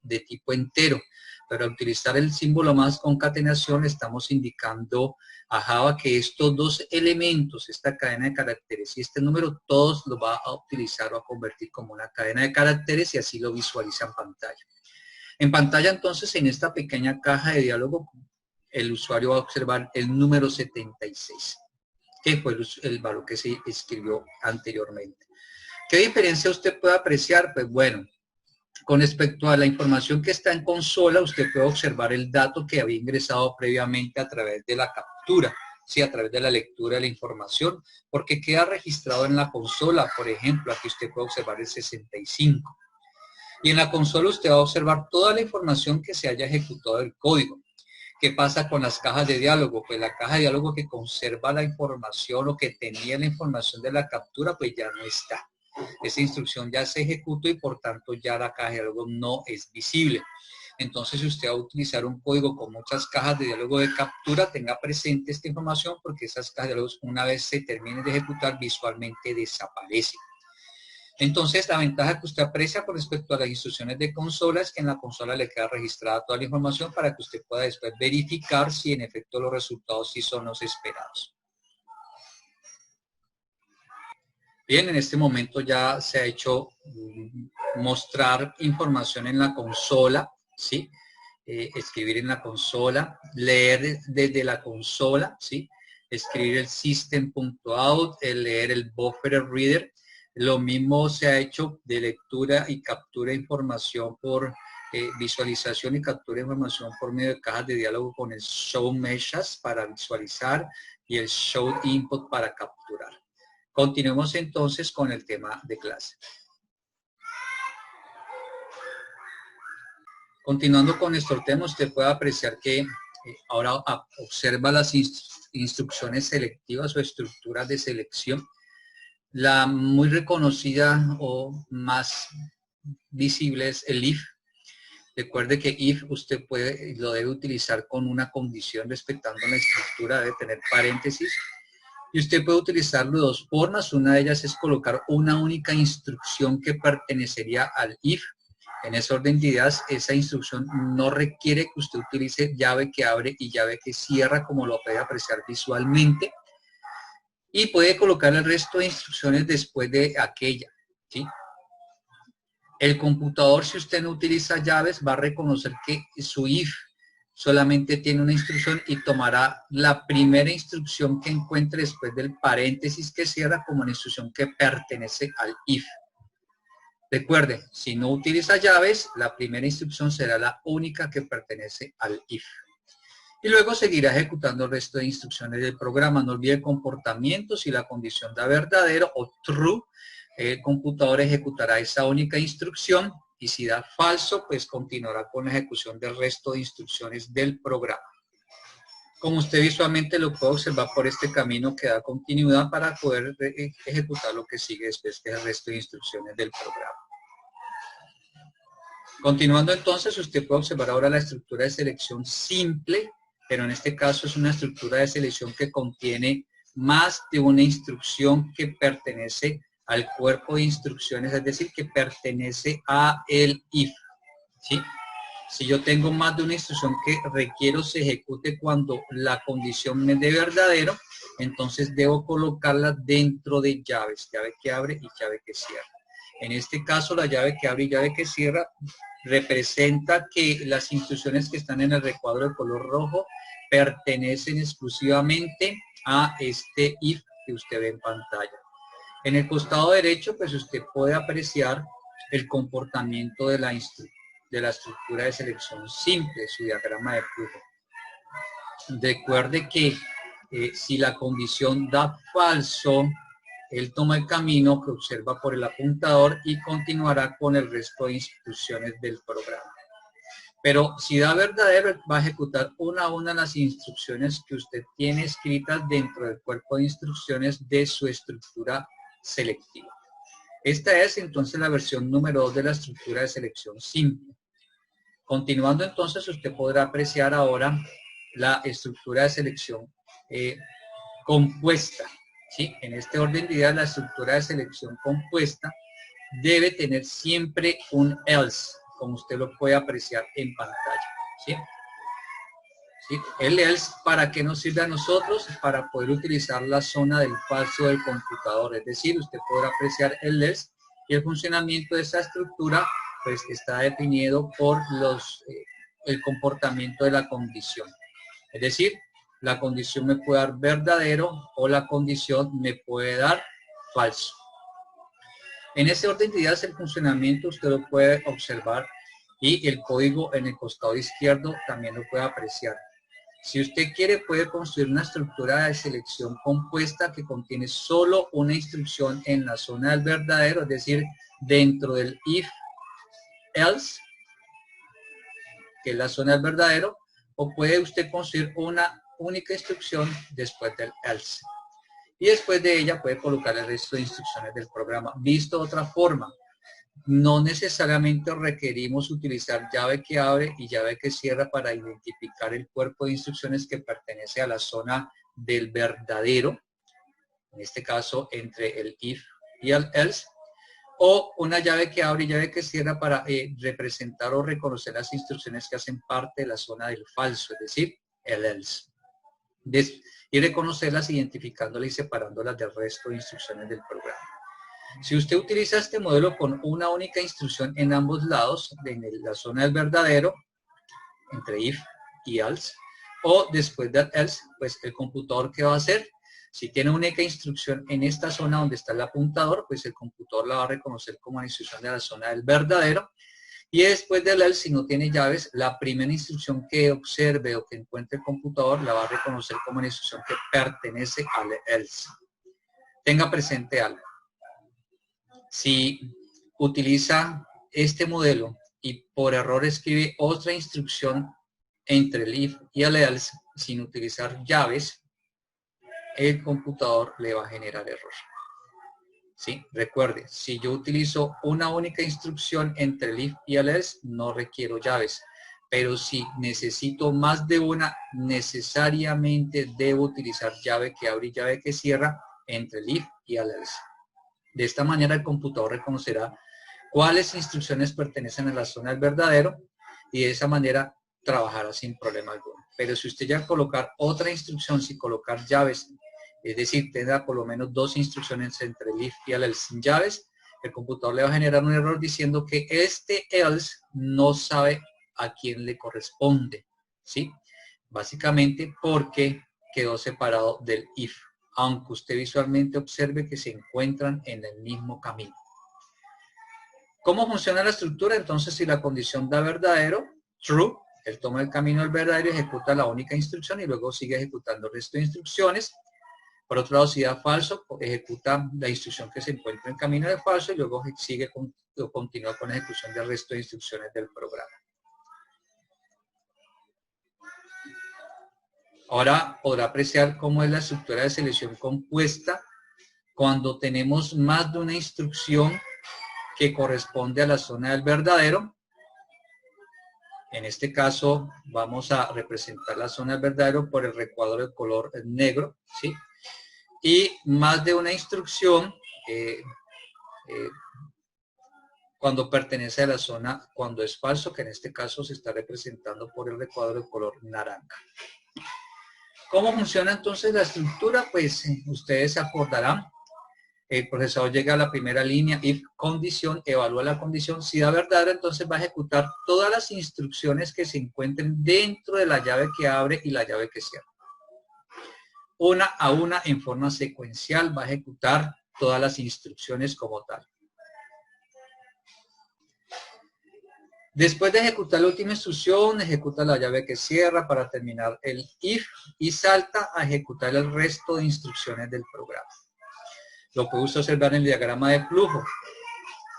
de tipo entero. Para utilizar el símbolo más concatenación estamos indicando a Java que estos dos elementos, esta cadena de caracteres y este número, todos lo va a utilizar o a convertir como una cadena de caracteres, y así lo visualiza en pantalla. En pantalla, entonces, en esta pequeña caja de diálogo, el usuario va a observar el número 76, que fue el valor que se escribió anteriormente. ¿Qué diferencia usted puede apreciar? Pues bueno, con respecto a la información que está en consola, usted puede observar el dato que había ingresado previamente a través de la captura, ¿sí? A través de la lectura de la información, porque queda registrado en la consola. Por ejemplo, aquí usted puede observar el 65. Y en la consola usted va a observar toda la información que se haya ejecutado del código. ¿Qué pasa con las cajas de diálogo? Pues la caja de diálogo que conserva la información o que tenía la información de la captura, pues ya no está. Esa instrucción ya se ejecutó y por tanto ya la caja de diálogo no es visible. Entonces, si usted va a utilizar un código con muchas cajas de diálogo de captura, tenga presente esta información, porque esas cajas de diálogo, una vez se terminen de ejecutar, visualmente desaparecen. Entonces, la ventaja que usted aprecia con respecto a las instrucciones de consola es que en la consola le queda registrada toda la información para que usted pueda después verificar si en efecto los resultados sí son los esperados. Bien, en este momento ya se ha hecho mostrar información en la consola, ¿sí? Escribir en la consola, leer desde la consola, ¿sí? Escribir el system.out, leer el buffer reader. Lo mismo se ha hecho de lectura y captura de información por visualización y captura de información por medio de cajas de diálogo con el show meshes para visualizar y el show input para capturar. Continuemos entonces con el tema de clase. Continuando con nuestro tema, usted puede apreciar que ahora observa las instrucciones selectivas o estructuras de selección. La muy reconocida o más visible es el if. Recuerde que if usted lo debe utilizar con una condición respetando la estructura, debe tener paréntesis. Y usted puede utilizarlo de dos formas. Una de ellas es colocar una única instrucción que pertenecería al if. En ese orden de ideas, esa instrucción no requiere que usted utilice llave que abre y llave que cierra, como lo puede apreciar visualmente. Y puede colocar el resto de instrucciones después de aquella, ¿sí? El computador, si usted no utiliza llaves, va a reconocer que su if solamente tiene una instrucción y tomará la primera instrucción que encuentre después del paréntesis que cierra como una instrucción que pertenece al if. Recuerde, si no utiliza llaves, la primera instrucción será la única que pertenece al if. Y luego seguirá ejecutando el resto de instrucciones del programa. No olvide comportamientos. Si la condición da verdadero o true, el computador ejecutará esa única instrucción, y si da falso, pues continuará con la ejecución del resto de instrucciones del programa. Como usted visualmente lo puede observar por este camino que da continuidad para poder ejecutar lo que sigue después del resto de instrucciones del programa. Continuando entonces, usted puede observar ahora la estructura de selección simple, pero en este caso es una estructura de selección que contiene más de una instrucción que pertenece al cuerpo de instrucciones, es decir, que pertenece a el if, ¿sí? Si yo tengo más de una instrucción que requiero se ejecute cuando la condición me dé verdadero, entonces debo colocarla dentro de llaves, llave que abre y llave que cierra. En este caso, la llave que abre y llave que cierra representa que las instrucciones que están en el recuadro de color rojo pertenecen exclusivamente a este if que usted ve en pantalla. En el costado derecho, pues usted puede apreciar el comportamiento de la estructura de selección simple, su diagrama de flujo. Recuerde que si la condición da falso, él toma el camino que observa por el apuntador y continuará con el resto de instrucciones del programa. Pero si da verdadero, va a ejecutar una a una las instrucciones que usted tiene escritas dentro del cuerpo de instrucciones de su estructura selectiva. Esta es entonces la versión número 2 de la estructura de selección simple. Continuando entonces, usted podrá apreciar ahora la estructura de selección compuesta, ¿sí? En este orden de ideas, la estructura de selección compuesta debe tener siempre un else, como usted lo puede apreciar en pantalla, ¿sí? ¿Sí? El else, ¿para qué nos sirve a nosotros? Para poder utilizar la zona del falso del computador, es decir, usted podrá apreciar el else y el funcionamiento de esa estructura pues está definido por el comportamiento de la condición. Es decir, la condición me puede dar verdadero o la condición me puede dar falso. En ese orden de ideas, el funcionamiento usted lo puede observar y el código en el costado izquierdo también lo puede apreciar. Si usted quiere, puede construir una estructura de selección compuesta que contiene solo una instrucción en la zona del verdadero, es decir, dentro del if else, que es la zona del verdadero, o puede usted construir una única instrucción después del else. Y después de ella puede colocar el resto de instrucciones del programa. Visto de otra forma, no necesariamente requerimos utilizar llave que abre y llave que cierra para identificar el cuerpo de instrucciones que pertenece a la zona del verdadero, en este caso entre el if y el else. o una llave que abre y llave que cierra para representar o reconocer las instrucciones que hacen parte de la zona del falso, es decir, el else. Y reconocerlas identificándolas y separándolas del resto de instrucciones del programa. Si usted utiliza este modelo con una única instrucción en ambos lados, en la zona del verdadero, entre if y else, o después del else, pues el computador, ¿qué va a hacer? Si tiene una única instrucción en esta zona donde está el apuntador, pues el computador la va a reconocer como la instrucción de la zona del verdadero. Y después del else, si no tiene llaves, la primera instrucción que observe o que encuentre el computador la va a reconocer como la instrucción que pertenece al else. Tenga presente algo. Si utiliza este modelo y por error escribe otra instrucción entre el if y el else sin utilizar llaves, el computador le va a generar error. ¿Sí? Recuerde, si yo utilizo una única instrucción entre el if y el else, no requiero llaves. Pero si necesito más de una, necesariamente debo utilizar llave que abre y llave que cierra entre el if y el else. De esta manera el computador reconocerá cuáles instrucciones pertenecen a la zona del verdadero y de esa manera trabajará sin problema alguno. Pero si usted ya colocar otra instrucción sin colocar llaves, es decir, tendrá por lo menos dos instrucciones entre el if y el else sin llaves, el computador le va a generar un error diciendo que este else no sabe a quién le corresponde, ¿sí? Básicamente porque quedó separado del if, aunque usted visualmente observe que se encuentran en el mismo camino. ¿Cómo funciona la estructura? Entonces, si la condición da verdadero, true, él toma el camino del verdadero y ejecuta la única instrucción y luego sigue ejecutando el resto de instrucciones. Por otro lado, si da falso, ejecuta la instrucción que se encuentra en camino de falso y luego sigue o continúa con la ejecución del resto de instrucciones del programa. Ahora podrá apreciar cómo es la estructura de selección compuesta cuando tenemos más de una instrucción que corresponde a la zona del verdadero. En este caso vamos a representar la zona del verdadero por el recuadro de color negro, ¿sí? Y más de una instrucción cuando pertenece a la zona cuando es falso, que en este caso se está representando por el recuadro de color naranja. ¿Cómo funciona entonces la estructura? Pues ustedes se acordarán. El procesador llega a la primera línea, if condición, evalúa la condición, si da verdadero, entonces va a ejecutar todas las instrucciones que se encuentren dentro de la llave que abre y la llave que cierra. Una a una, en forma secuencial, va a ejecutar todas las instrucciones como tal. Después de ejecutar la última instrucción, ejecuta la llave que cierra para terminar el if y salta a ejecutar el resto de instrucciones del programa. Lo puede usted observar en el diagrama de flujo.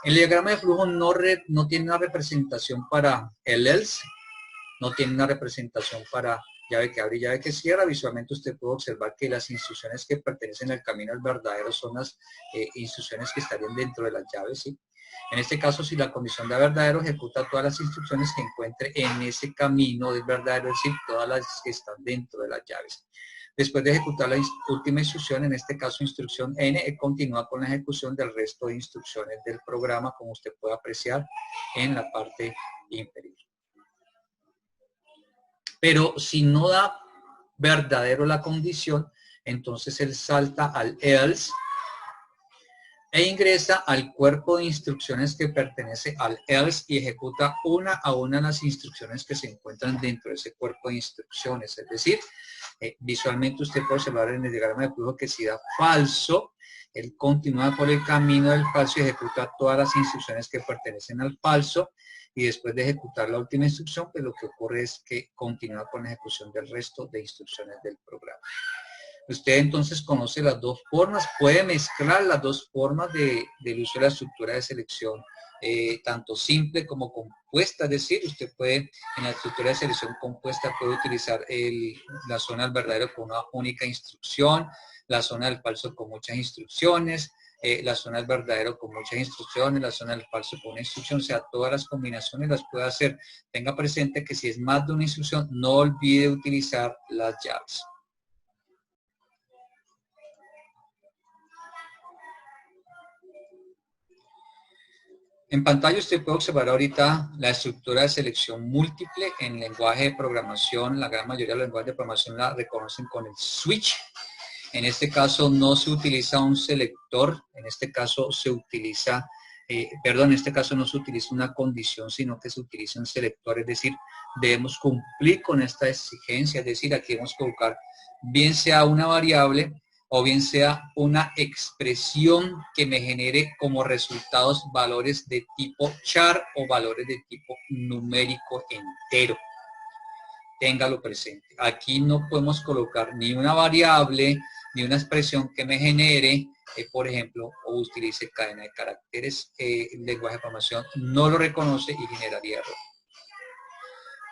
El diagrama de flujo no tiene una representación para el else, no tiene una representación para llave que abre y llave que cierra. Visualmente usted puede observar que las instrucciones que pertenecen al camino al verdadero son las instrucciones que estarían dentro de las llaves, ¿sí? En este caso, si la condición da verdadero, ejecuta todas las instrucciones que encuentre en ese camino del verdadero, es decir, todas las que están dentro de las llaves. Después de ejecutar la última instrucción, en este caso instrucción N, continúa con la ejecución del resto de instrucciones del programa, como usted puede apreciar en la parte inferior. Pero si no da verdadero la condición, entonces él salta al else e ingresa al cuerpo de instrucciones que pertenece al else y ejecuta una a una las instrucciones que se encuentran dentro de ese cuerpo de instrucciones. Es decir, visualmente usted puede observar en el diagrama de flujo que si da falso, él continúa por el camino del falso y ejecuta todas las instrucciones que pertenecen al falso, y después de ejecutar la última instrucción, pues lo que ocurre es que continúa con la ejecución del resto de instrucciones del programa. Usted entonces conoce las dos formas, puede mezclar las dos formas del uso de la estructura de selección, tanto simple como compuesta, es decir, usted puede, en la estructura de selección compuesta, puede utilizar la zona del verdadero con una única instrucción, la zona del falso con muchas instrucciones, la zona del verdadero con muchas instrucciones, la zona del falso con una instrucción, o sea, todas las combinaciones las puede hacer. Tenga presente que si es más de una instrucción, no olvide utilizar las llaves. En pantalla usted puede observar ahorita la estructura de selección múltiple en lenguaje de programación. La gran mayoría de los lenguajes de programación la reconocen con el switch. En este caso no se utiliza un selector, en este caso se utiliza, en este caso no se utiliza una condición, sino que se utiliza un selector, es decir, debemos cumplir con esta exigencia, es decir, aquí debemos colocar bien sea una variable o bien sea una expresión que me genere como resultados valores de tipo char o valores de tipo numérico entero. Téngalo presente. Aquí no podemos colocar ni una variable, ni una expresión que me genere, por ejemplo, o utilice cadena de caracteres. El lenguaje de programación no lo reconoce y generaría error.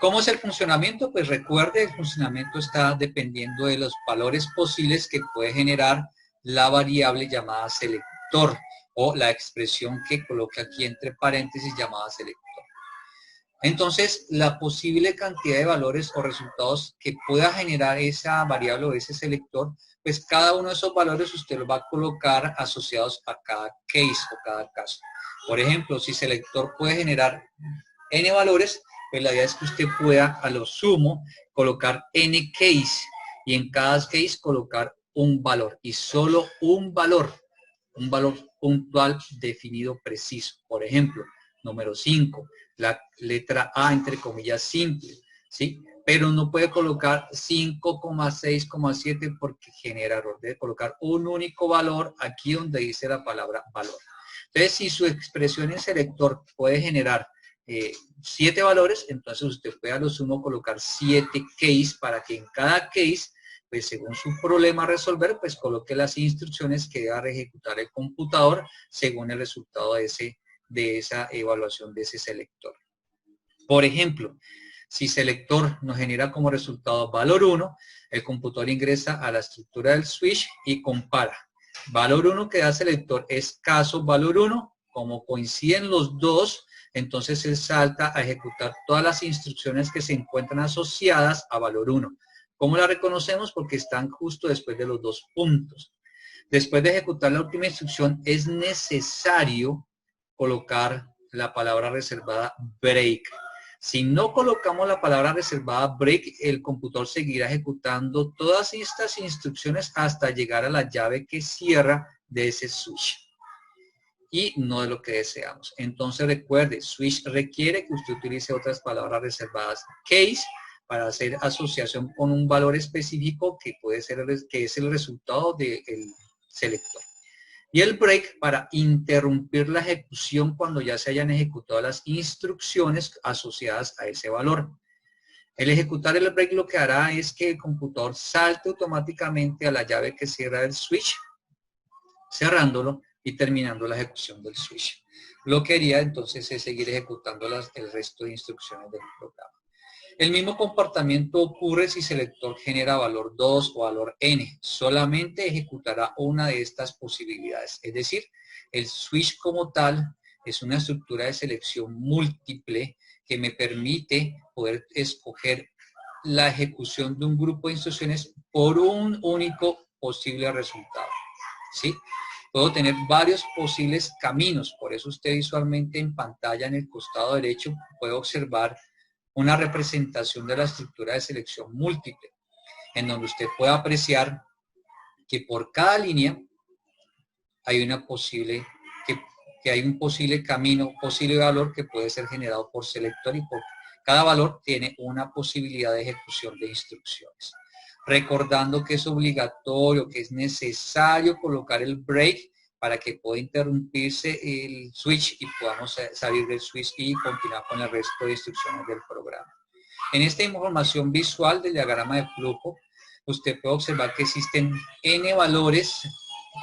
¿Cómo es el funcionamiento? Pues recuerde, el funcionamiento está dependiendo de los valores posibles que puede generar la variable llamada selector o la expresión que coloque aquí entre paréntesis llamada selector. Entonces, la posible cantidad de valores o resultados que pueda generar esa variable o ese selector, pues cada uno de esos valores usted los va a colocar asociados a cada case o cada caso. Por ejemplo, si selector puede generar n valores, pues la idea es que usted pueda a lo sumo colocar n case y en cada case colocar un valor y solo un valor puntual definido preciso. Por ejemplo, número 5, la letra A entre comillas simple, ¿sí? Pero no puede colocar 5,6,7 porque genera error. Debe colocar un único valor aquí donde dice la palabra valor. Entonces, si su expresión en selector puede generar 7 valores, entonces usted puede a lo sumo colocar 7 case para que en cada case, pues según su problema a resolver, pues coloque las instrucciones que deba ejecutar el computador según el resultado de esa evaluación de ese selector. Por ejemplo, si selector nos genera como resultado valor 1, el computador ingresa a la estructura del switch y compara. Valor 1 que da selector es caso valor 1, como coinciden los dos, entonces él salta a ejecutar todas las instrucciones que se encuentran asociadas a valor 1. ¿Cómo la reconocemos? Porque están justo después de los dos puntos. Después de ejecutar la última instrucción, es necesario colocar la palabra reservada break. Si no colocamos la palabra reservada break, el computador seguirá ejecutando todas estas instrucciones hasta llegar a la llave que cierra de ese switch. Y no es lo que deseamos. Entonces recuerde, switch requiere que usted utilice otras palabras reservadas case para hacer asociación con un valor específico que puede ser que es el resultado del selector. Y el break para interrumpir la ejecución cuando ya se hayan ejecutado las instrucciones asociadas a ese valor. El ejecutar el break lo que hará es que el computador salte automáticamente a la llave que cierra el switch, cerrándolo y terminando la ejecución del switch. Lo que haría entonces es seguir ejecutando el resto de instrucciones del programa. El mismo comportamiento ocurre si selector genera valor 2 o valor n. Solamente ejecutará una de estas posibilidades. Es decir, el switch como tal es una estructura de selección múltiple que me permite poder escoger la ejecución de un grupo de instrucciones por un único posible resultado. ¿Sí? Puedo tener varios posibles caminos. Por eso usted visualmente en pantalla en el costado derecho puede observar una representación de la estructura de selección múltiple, en donde usted puede apreciar que por cada línea hay hay un posible camino, posible valor que puede ser generado por selector y por cada valor tiene una posibilidad de ejecución de instrucciones. Recordando que es obligatorio, que es necesario colocar el break para que pueda interrumpirse el switch y podamos salir del switch y continuar con el resto de instrucciones del programa. En esta información visual del diagrama de flujo, usted puede observar que existen n valores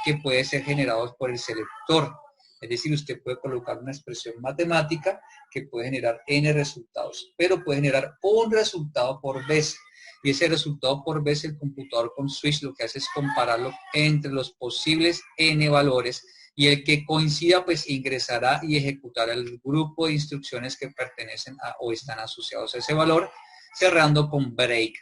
que pueden ser generados por el selector. Es decir, usted puede colocar una expresión matemática que puede generar n resultados, pero puede generar un resultado por vez. Y ese resultado por vez el computador con switch lo que hace es compararlo entre los posibles n valores y el que coincida pues ingresará y ejecutará el grupo de instrucciones que pertenecen a o están asociados a ese valor, cerrando con break.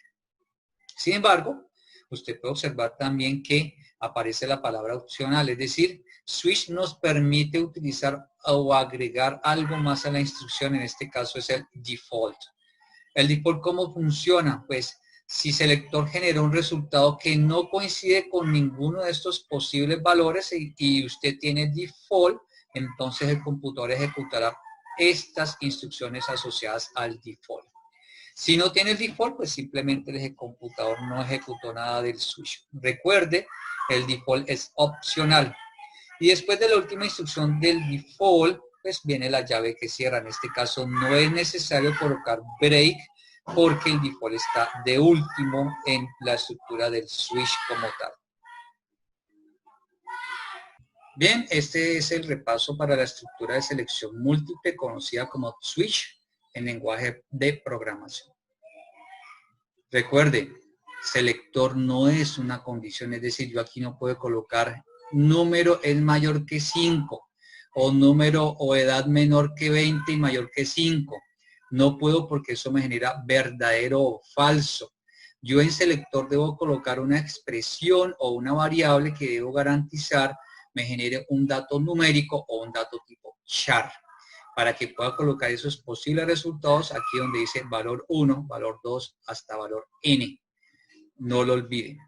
Sin embargo, usted puede observar también que aparece la palabra opcional, es decir, switch nos permite utilizar o agregar algo más a la instrucción, en este caso es el default. ¿El default cómo funciona? Pues si selector genera un resultado que no coincide con ninguno de estos posibles valores y usted tiene default, entonces el computador ejecutará estas instrucciones asociadas al default. Si no tiene default, pues simplemente el computador no ejecutó nada del switch. Recuerde, el default es opcional. Y después de la última instrucción del default, pues viene la llave que cierra. En este caso no es necesario colocar break porque el default está de último en la estructura del switch como tal. Bien, este es el repaso para la estructura de selección múltiple conocida como switch en lenguaje de programación. Recuerde, selector no es una condición, es decir, yo aquí no puedo colocar número es mayor que 5 o número o edad menor que 20 y mayor que 5. No puedo porque eso me genera verdadero o falso. Yo en selector debo colocar una expresión o una variable que debo garantizar me genere un dato numérico o un dato tipo char, para que pueda colocar esos posibles resultados aquí donde dice valor 1, valor 2, hasta valor n. No lo olviden.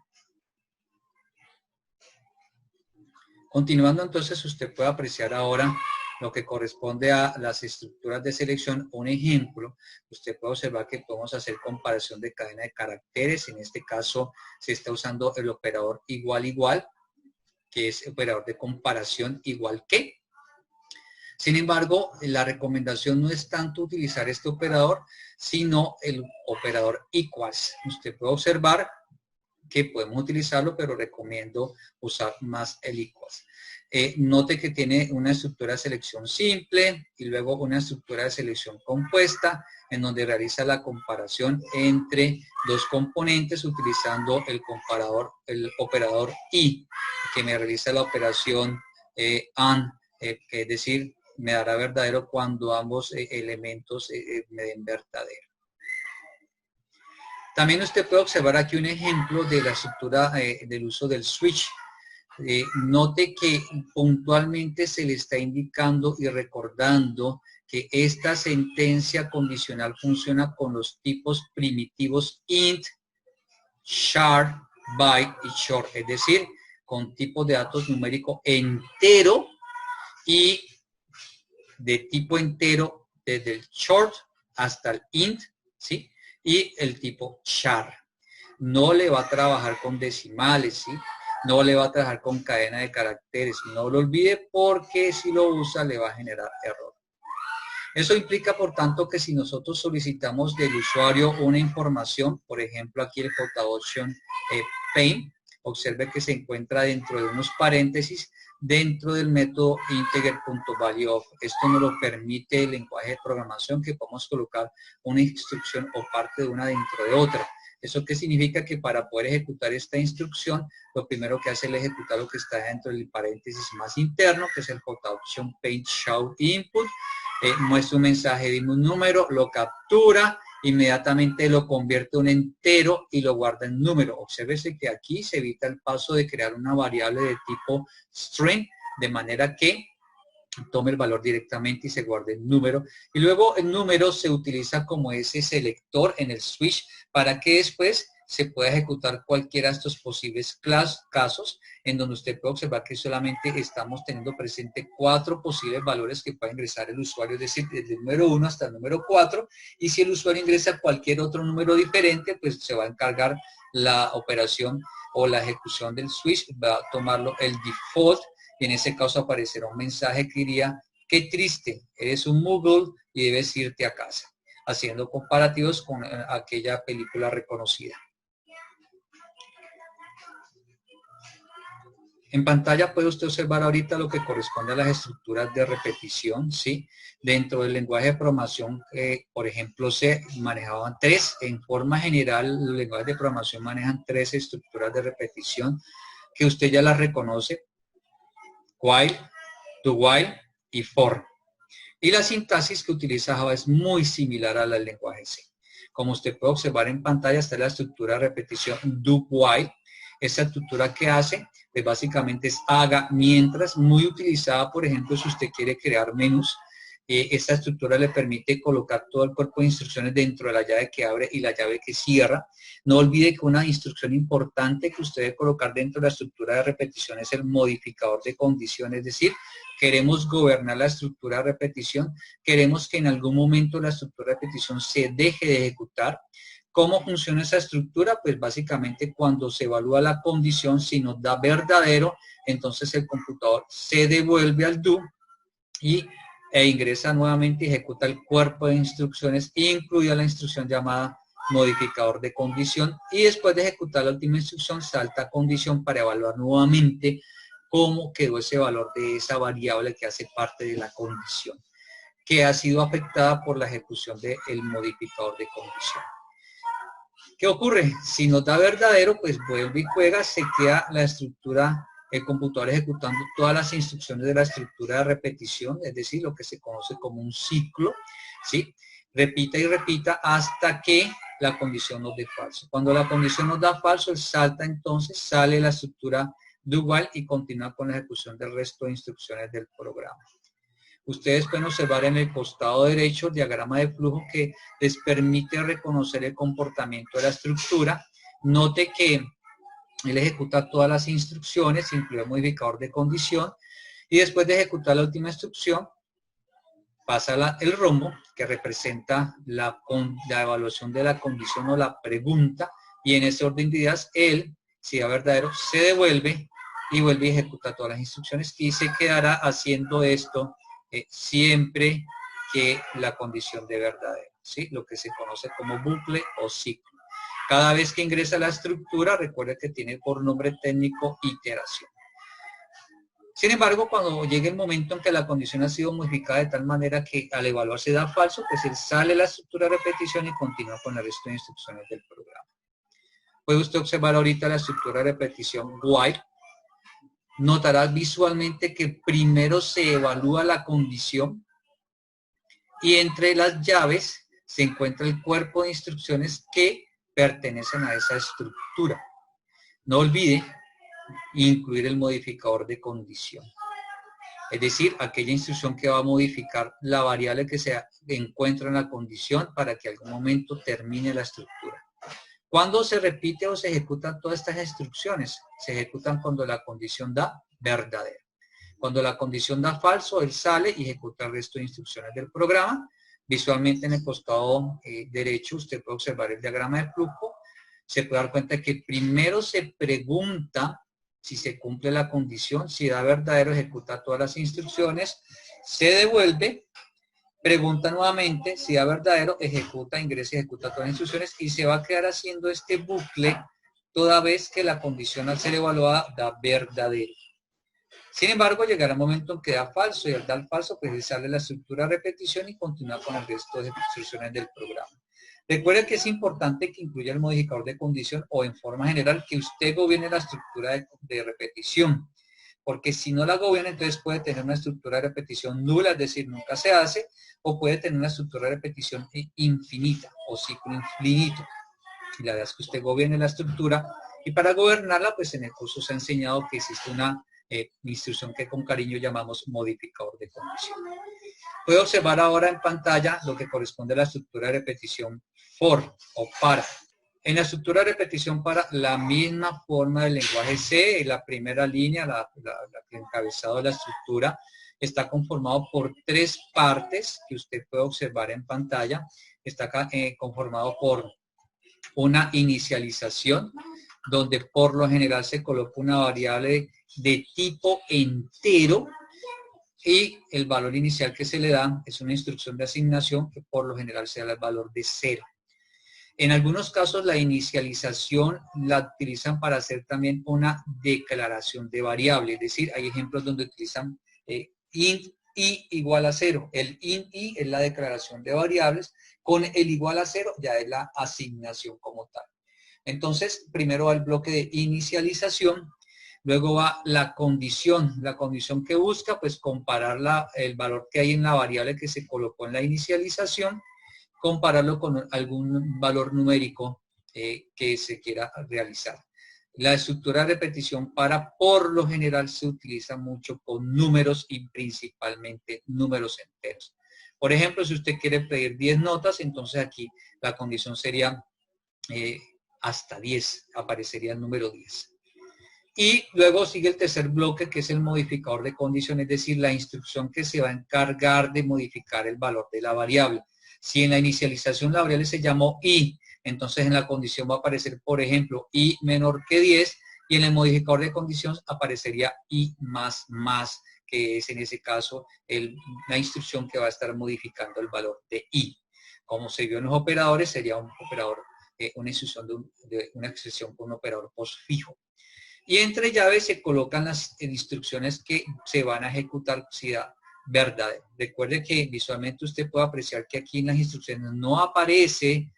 Continuando entonces, usted puede apreciar ahora lo que corresponde a las estructuras de selección. Un ejemplo, usted puede observar que podemos hacer comparación de cadena de caracteres. En este caso se está usando el operador igual igual, que es operador de comparación igual que. Sin embargo, la recomendación no es tanto utilizar este operador, sino el operador equals. Usted puede observar que podemos utilizarlo, pero recomiendo usar más el equals. Note que tiene una estructura de selección simple y luego una estructura de selección compuesta, en donde realiza la comparación entre dos componentes utilizando el comparador, el operador y, que me realiza la operación AND, que es decir, me dará verdadero cuando ambos elementos me den verdadero. También usted puede observar aquí un ejemplo de la estructura del uso del switch. Note que puntualmente se le está indicando y recordando que esta sentencia condicional funciona con los tipos primitivos int, char, byte y short, es decir, con tipos de datos numérico entero y de tipo entero desde el short hasta el int, ¿sí? Y el tipo char. No le va a trabajar con decimales, ¿sí? No le va a trabajar con cadena de caracteres. No lo olvide porque si lo usa le va a generar error. Eso implica, por tanto, que si nosotros solicitamos del usuario una información, por ejemplo, aquí el JOption Paint, observe que se encuentra dentro de unos paréntesis dentro del método integer.valueOf. Esto nos lo permite el lenguaje de programación, que podemos colocar una instrucción o parte de una dentro de otra. ¿Eso qué significa? Que para poder ejecutar esta instrucción, lo primero que hace es ejecutar lo que está dentro del paréntesis más interno, que es el JOption Paint Show Input. Muestra un mensaje de un número, lo captura, inmediatamente lo convierte en un entero y lo guarda en número. Obsérvese que aquí se evita el paso de crear una variable de tipo string, de manera que tome el valor directamente y se guarde el número. Y luego el número se utiliza como ese selector en el switch para que después se pueda ejecutar cualquiera de estos posibles casos en donde usted puede observar que solamente estamos teniendo presente 4 posibles valores que puede ingresar el usuario, es decir, desde el número 1 hasta el número 4, y si el usuario ingresa cualquier otro número diferente, pues se va a encargar la operación o la ejecución del switch, va a tomarlo el default, y en ese caso aparecerá un mensaje que diría: qué triste, eres un muggle y debes irte a casa, haciendo comparativos con aquella película reconocida. En pantalla puede usted observar ahorita lo que corresponde a las estructuras de repetición, ¿sí? Dentro del lenguaje de programación, por ejemplo, se manejaban 3. En forma general, los lenguajes de programación manejan 3 estructuras de repetición que usted ya las reconoce: while, do while y for. Y la sintaxis que utiliza Java es muy similar a la del lenguaje C. Como usted puede observar en pantalla, está la estructura de repetición do while. Esta estructura que hace, pues básicamente es haga mientras, muy utilizada, por ejemplo, si usted quiere crear menús. Esta estructura le permite colocar todo el cuerpo de instrucciones dentro de la llave que abre y la llave que cierra. No olvide que una instrucción importante que usted debe colocar dentro de la estructura de repetición es el modificador de condición, es decir, queremos gobernar la estructura de repetición, queremos que en algún momento la estructura de repetición se deje de ejecutar. ¿Cómo funciona esa estructura? Pues básicamente cuando se evalúa la condición, si nos da verdadero, entonces el computador se devuelve al do e ingresa nuevamente y ejecuta el cuerpo de instrucciones, incluida la instrucción llamada modificador de condición, y después de ejecutar la última instrucción salta a condición para evaluar nuevamente cómo quedó ese valor de esa variable que hace parte de la condición, que ha sido afectada por la ejecución del modificador de condición. ¿Qué ocurre? Si nos da verdadero, pues vuelve y juega, se queda la estructura, el computador ejecutando todas las instrucciones de la estructura de repetición, es decir, lo que se conoce como un ciclo, ¿sí? Repita y repita hasta que la condición nos dé falso. Cuando la condición nos da falso, él salta entonces, sale la estructura do while y continúa con la ejecución del resto de instrucciones del programa. Ustedes pueden observar en el costado derecho el diagrama de flujo que les permite reconocer el comportamiento de la estructura. Note que él ejecuta todas las instrucciones, incluye el modificador de condición, y después de ejecutar la última instrucción, pasa el rombo, que representa la evaluación de la condición o la pregunta, y en ese orden de ideas, él, si es verdadero, se devuelve y vuelve y ejecuta todas las instrucciones y se quedará haciendo esto siempre que la condición de verdadero, ¿sí? Lo que se conoce como bucle o ciclo. Cada vez que ingresa la estructura, recuerde que tiene por nombre técnico iteración. Sin embargo, cuando llegue el momento en que la condición ha sido modificada de tal manera que al evaluar se da falso, pues él sale la estructura de repetición y continúa con el resto de instrucciones del programa. Puede usted observar ahorita la estructura de repetición while. Notarás visualmente que primero se evalúa la condición y entre las llaves se encuentra el cuerpo de instrucciones que pertenecen a esa estructura. No olvide incluir el modificador de condición. Es decir, aquella instrucción que va a modificar la variable que se encuentra en la condición para que en algún momento termine la estructura. ¿Cuándo se repite o se ejecutan todas estas instrucciones? Se ejecutan cuando la condición da verdadero. Cuando la condición da falso, él sale y ejecuta el resto de instrucciones del programa. Visualmente en el costado derecho usted puede observar el diagrama de flujo. Se puede dar cuenta que primero se pregunta si se cumple la condición, si da verdadero, ejecuta todas las instrucciones, se devuelve, pregunta nuevamente, si da verdadero, ejecuta, ingresa y ejecuta todas las instrucciones y se va a quedar haciendo este bucle toda vez que la condición al ser evaluada da verdadero. Sin embargo, llegará un momento en que da falso y al dar falso, pues sale la estructura de repetición y continúa con el resto de instrucciones del programa. Recuerde que es importante que incluya el modificador de condición o en forma general que usted gobierne la estructura de repetición. Porque si no la gobierna, entonces puede tener una estructura de repetición nula, es decir, nunca se hace, o puede tener una estructura de repetición infinita o ciclo infinito. Y la verdad es que usted gobierne la estructura y para gobernarla, pues en el curso se ha enseñado que existe una instrucción que con cariño llamamos modificador de condición. Puede observar ahora en pantalla lo que corresponde a la estructura de repetición for o para. En la estructura de repetición para, la misma forma del lenguaje C, la primera línea, el encabezado de la estructura, está conformado por tres partes que usted puede observar en pantalla. Está conformado por una inicialización, donde por lo general se coloca una variable de tipo entero y el valor inicial que se le da es una instrucción de asignación que por lo general se da el valor de 0. En algunos casos la inicialización la utilizan para hacer también una declaración de variable, es decir, hay ejemplos donde utilizan int i igual a 0. El int i es la declaración de variables, con el igual a 0 ya es la asignación como tal. Entonces, primero va el bloque de inicialización, luego va la condición que busca, pues comparar el valor que hay en la variable que se colocó en la inicialización, compararlo con algún valor numérico que se quiera realizar. La estructura de repetición para, por lo general, se utiliza mucho con números y principalmente números enteros. Por ejemplo, si usted quiere pedir 10 notas, entonces aquí la condición sería hasta 10, aparecería el número 10. Y luego sigue el tercer bloque, que es el modificador de condición, es decir, la instrucción que se va a encargar de modificar el valor de la variable. Si en la inicialización la variable se llamó i, entonces en la condición va a aparecer, por ejemplo, i menor que 10, y en el modificador de condición aparecería i más más, que es en ese caso la instrucción que va a estar modificando el valor de i. Como se vio en los operadores, sería un operador, una instrucción de una expresión con un operador postfijo. Y entre llaves se colocan las instrucciones que se van a ejecutar si da verdad. Recuerde que visualmente usted puede apreciar que aquí en las instrucciones no aparece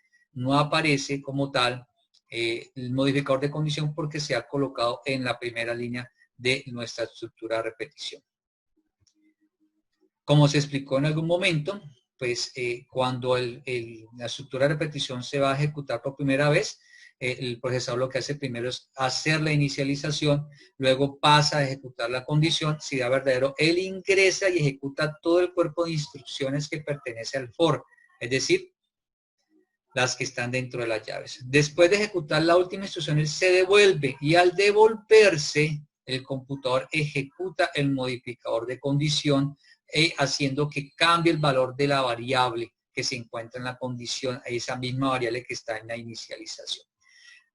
como tal el modificador de condición porque se ha colocado en la primera línea de nuestra estructura de repetición. Como se explicó en algún momento, pues cuando la estructura de repetición se va a ejecutar por primera vez, el procesador lo que hace primero es hacer la inicialización, luego pasa a ejecutar la condición, si da verdadero, él ingresa y ejecuta todo el cuerpo de instrucciones que pertenece al for, es decir, las que están dentro de las llaves. Después de ejecutar la última instrucción, él se devuelve y al devolverse, el computador ejecuta el modificador de condición haciendo que cambie el valor de la variable que se encuentra en la condición, esa misma variable que está en la inicialización.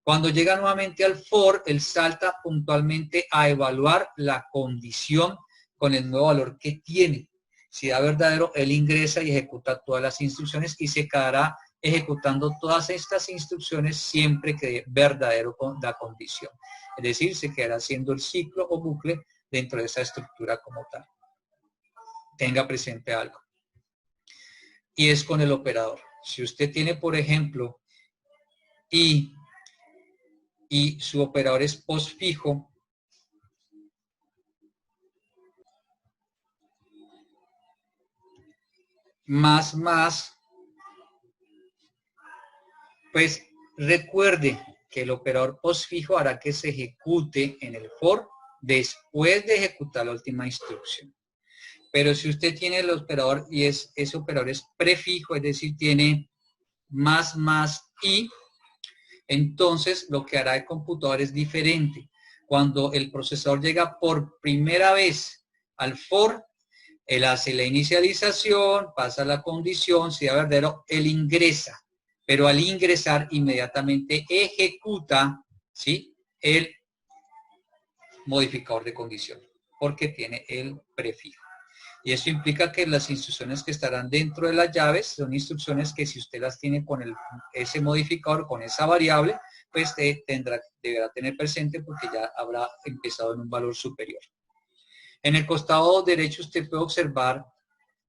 Cuando llega nuevamente al for, él salta puntualmente a evaluar la condición con el nuevo valor que tiene. Si da verdadero, él ingresa y ejecuta todas las instrucciones y se quedará ejecutando todas estas instrucciones siempre que dé verdadero con la condición. Es decir, se quedará haciendo el ciclo o bucle dentro de esa estructura como tal. Tenga presente algo. Y es con el operador. Si usted tiene, por ejemplo, y su operador es postfijo, más, pues recuerde que el operador postfijo hará que se ejecute en el for después de ejecutar la última instrucción. Pero si usted tiene el operador y ese operador es prefijo, es decir, tiene más y, entonces lo que hará el computador es diferente. Cuando el procesador llega por primera vez al for, él hace la inicialización, pasa la condición, si da verdadero, él ingresa. Pero al ingresar inmediatamente ejecuta, ¿sí?, el modificador de condición, porque tiene el prefijo. Y eso implica que las instrucciones que estarán dentro de las llaves son instrucciones que si usted las tiene con ese modificador, con esa variable, pues deberá tener presente porque ya habrá empezado en un valor superior. En el costado derecho usted puede observar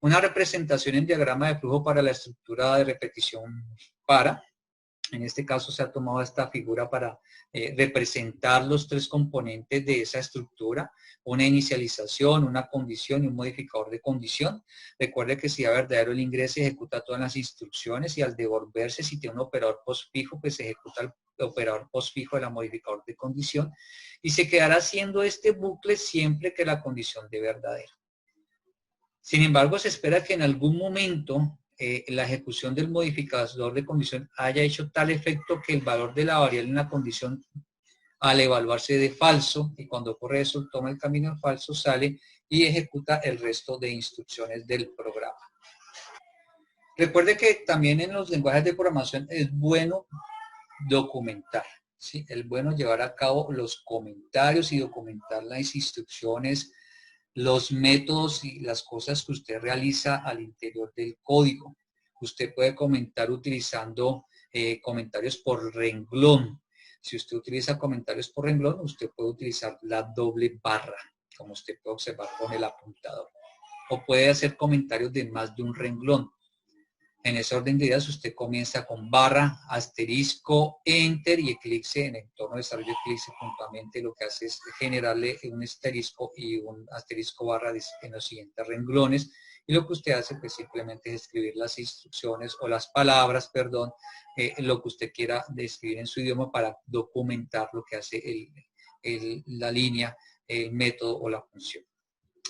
una representación en diagrama de flujo para la estructura de repetición para. En este caso se ha tomado esta figura para representar los tres componentes de esa estructura, una inicialización, una condición y un modificador de condición. Recuerde que si da verdadero el ingreso ejecuta todas las instrucciones y al devolverse, si tiene un operador postfijo, pues se ejecuta el operador postfijo de la modificador de condición y se quedará haciendo este bucle siempre que la condición de verdadera. Sin embargo, se espera que en algún momento la ejecución del modificador de condición haya hecho tal efecto que el valor de la variable en la condición al evaluarse de falso, y cuando ocurre eso toma el camino falso, sale y ejecuta el resto de instrucciones del programa. Recuerde que también en los lenguajes de programación es bueno documentar, ¿sí? Es bueno llevar a cabo los comentarios y documentar las instrucciones, los métodos y las cosas que usted realiza al interior del código. Usted puede comentar utilizando comentarios por renglón. Si usted utiliza comentarios por renglón, usted puede utilizar la doble barra, como usted puede observar con el apuntador. O puede hacer comentarios de más de un renglón. En ese orden de ideas usted comienza con barra, asterisco, enter y Eclipse. En el entorno de desarrollo Eclipse puntualmente lo que hace es generarle un asterisco y un asterisco barra en los siguientes renglones. Y lo que usted hace pues simplemente es escribir las instrucciones o las palabras, perdón, lo que usted quiera describir en su idioma para documentar lo que hace la línea, el método o la función.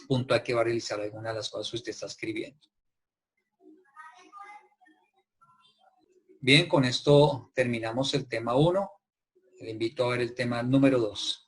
Punto, hay que va a realizar alguna de las cosas que usted está escribiendo. Bien, con esto terminamos el tema 1. Le invito a ver el tema número 2.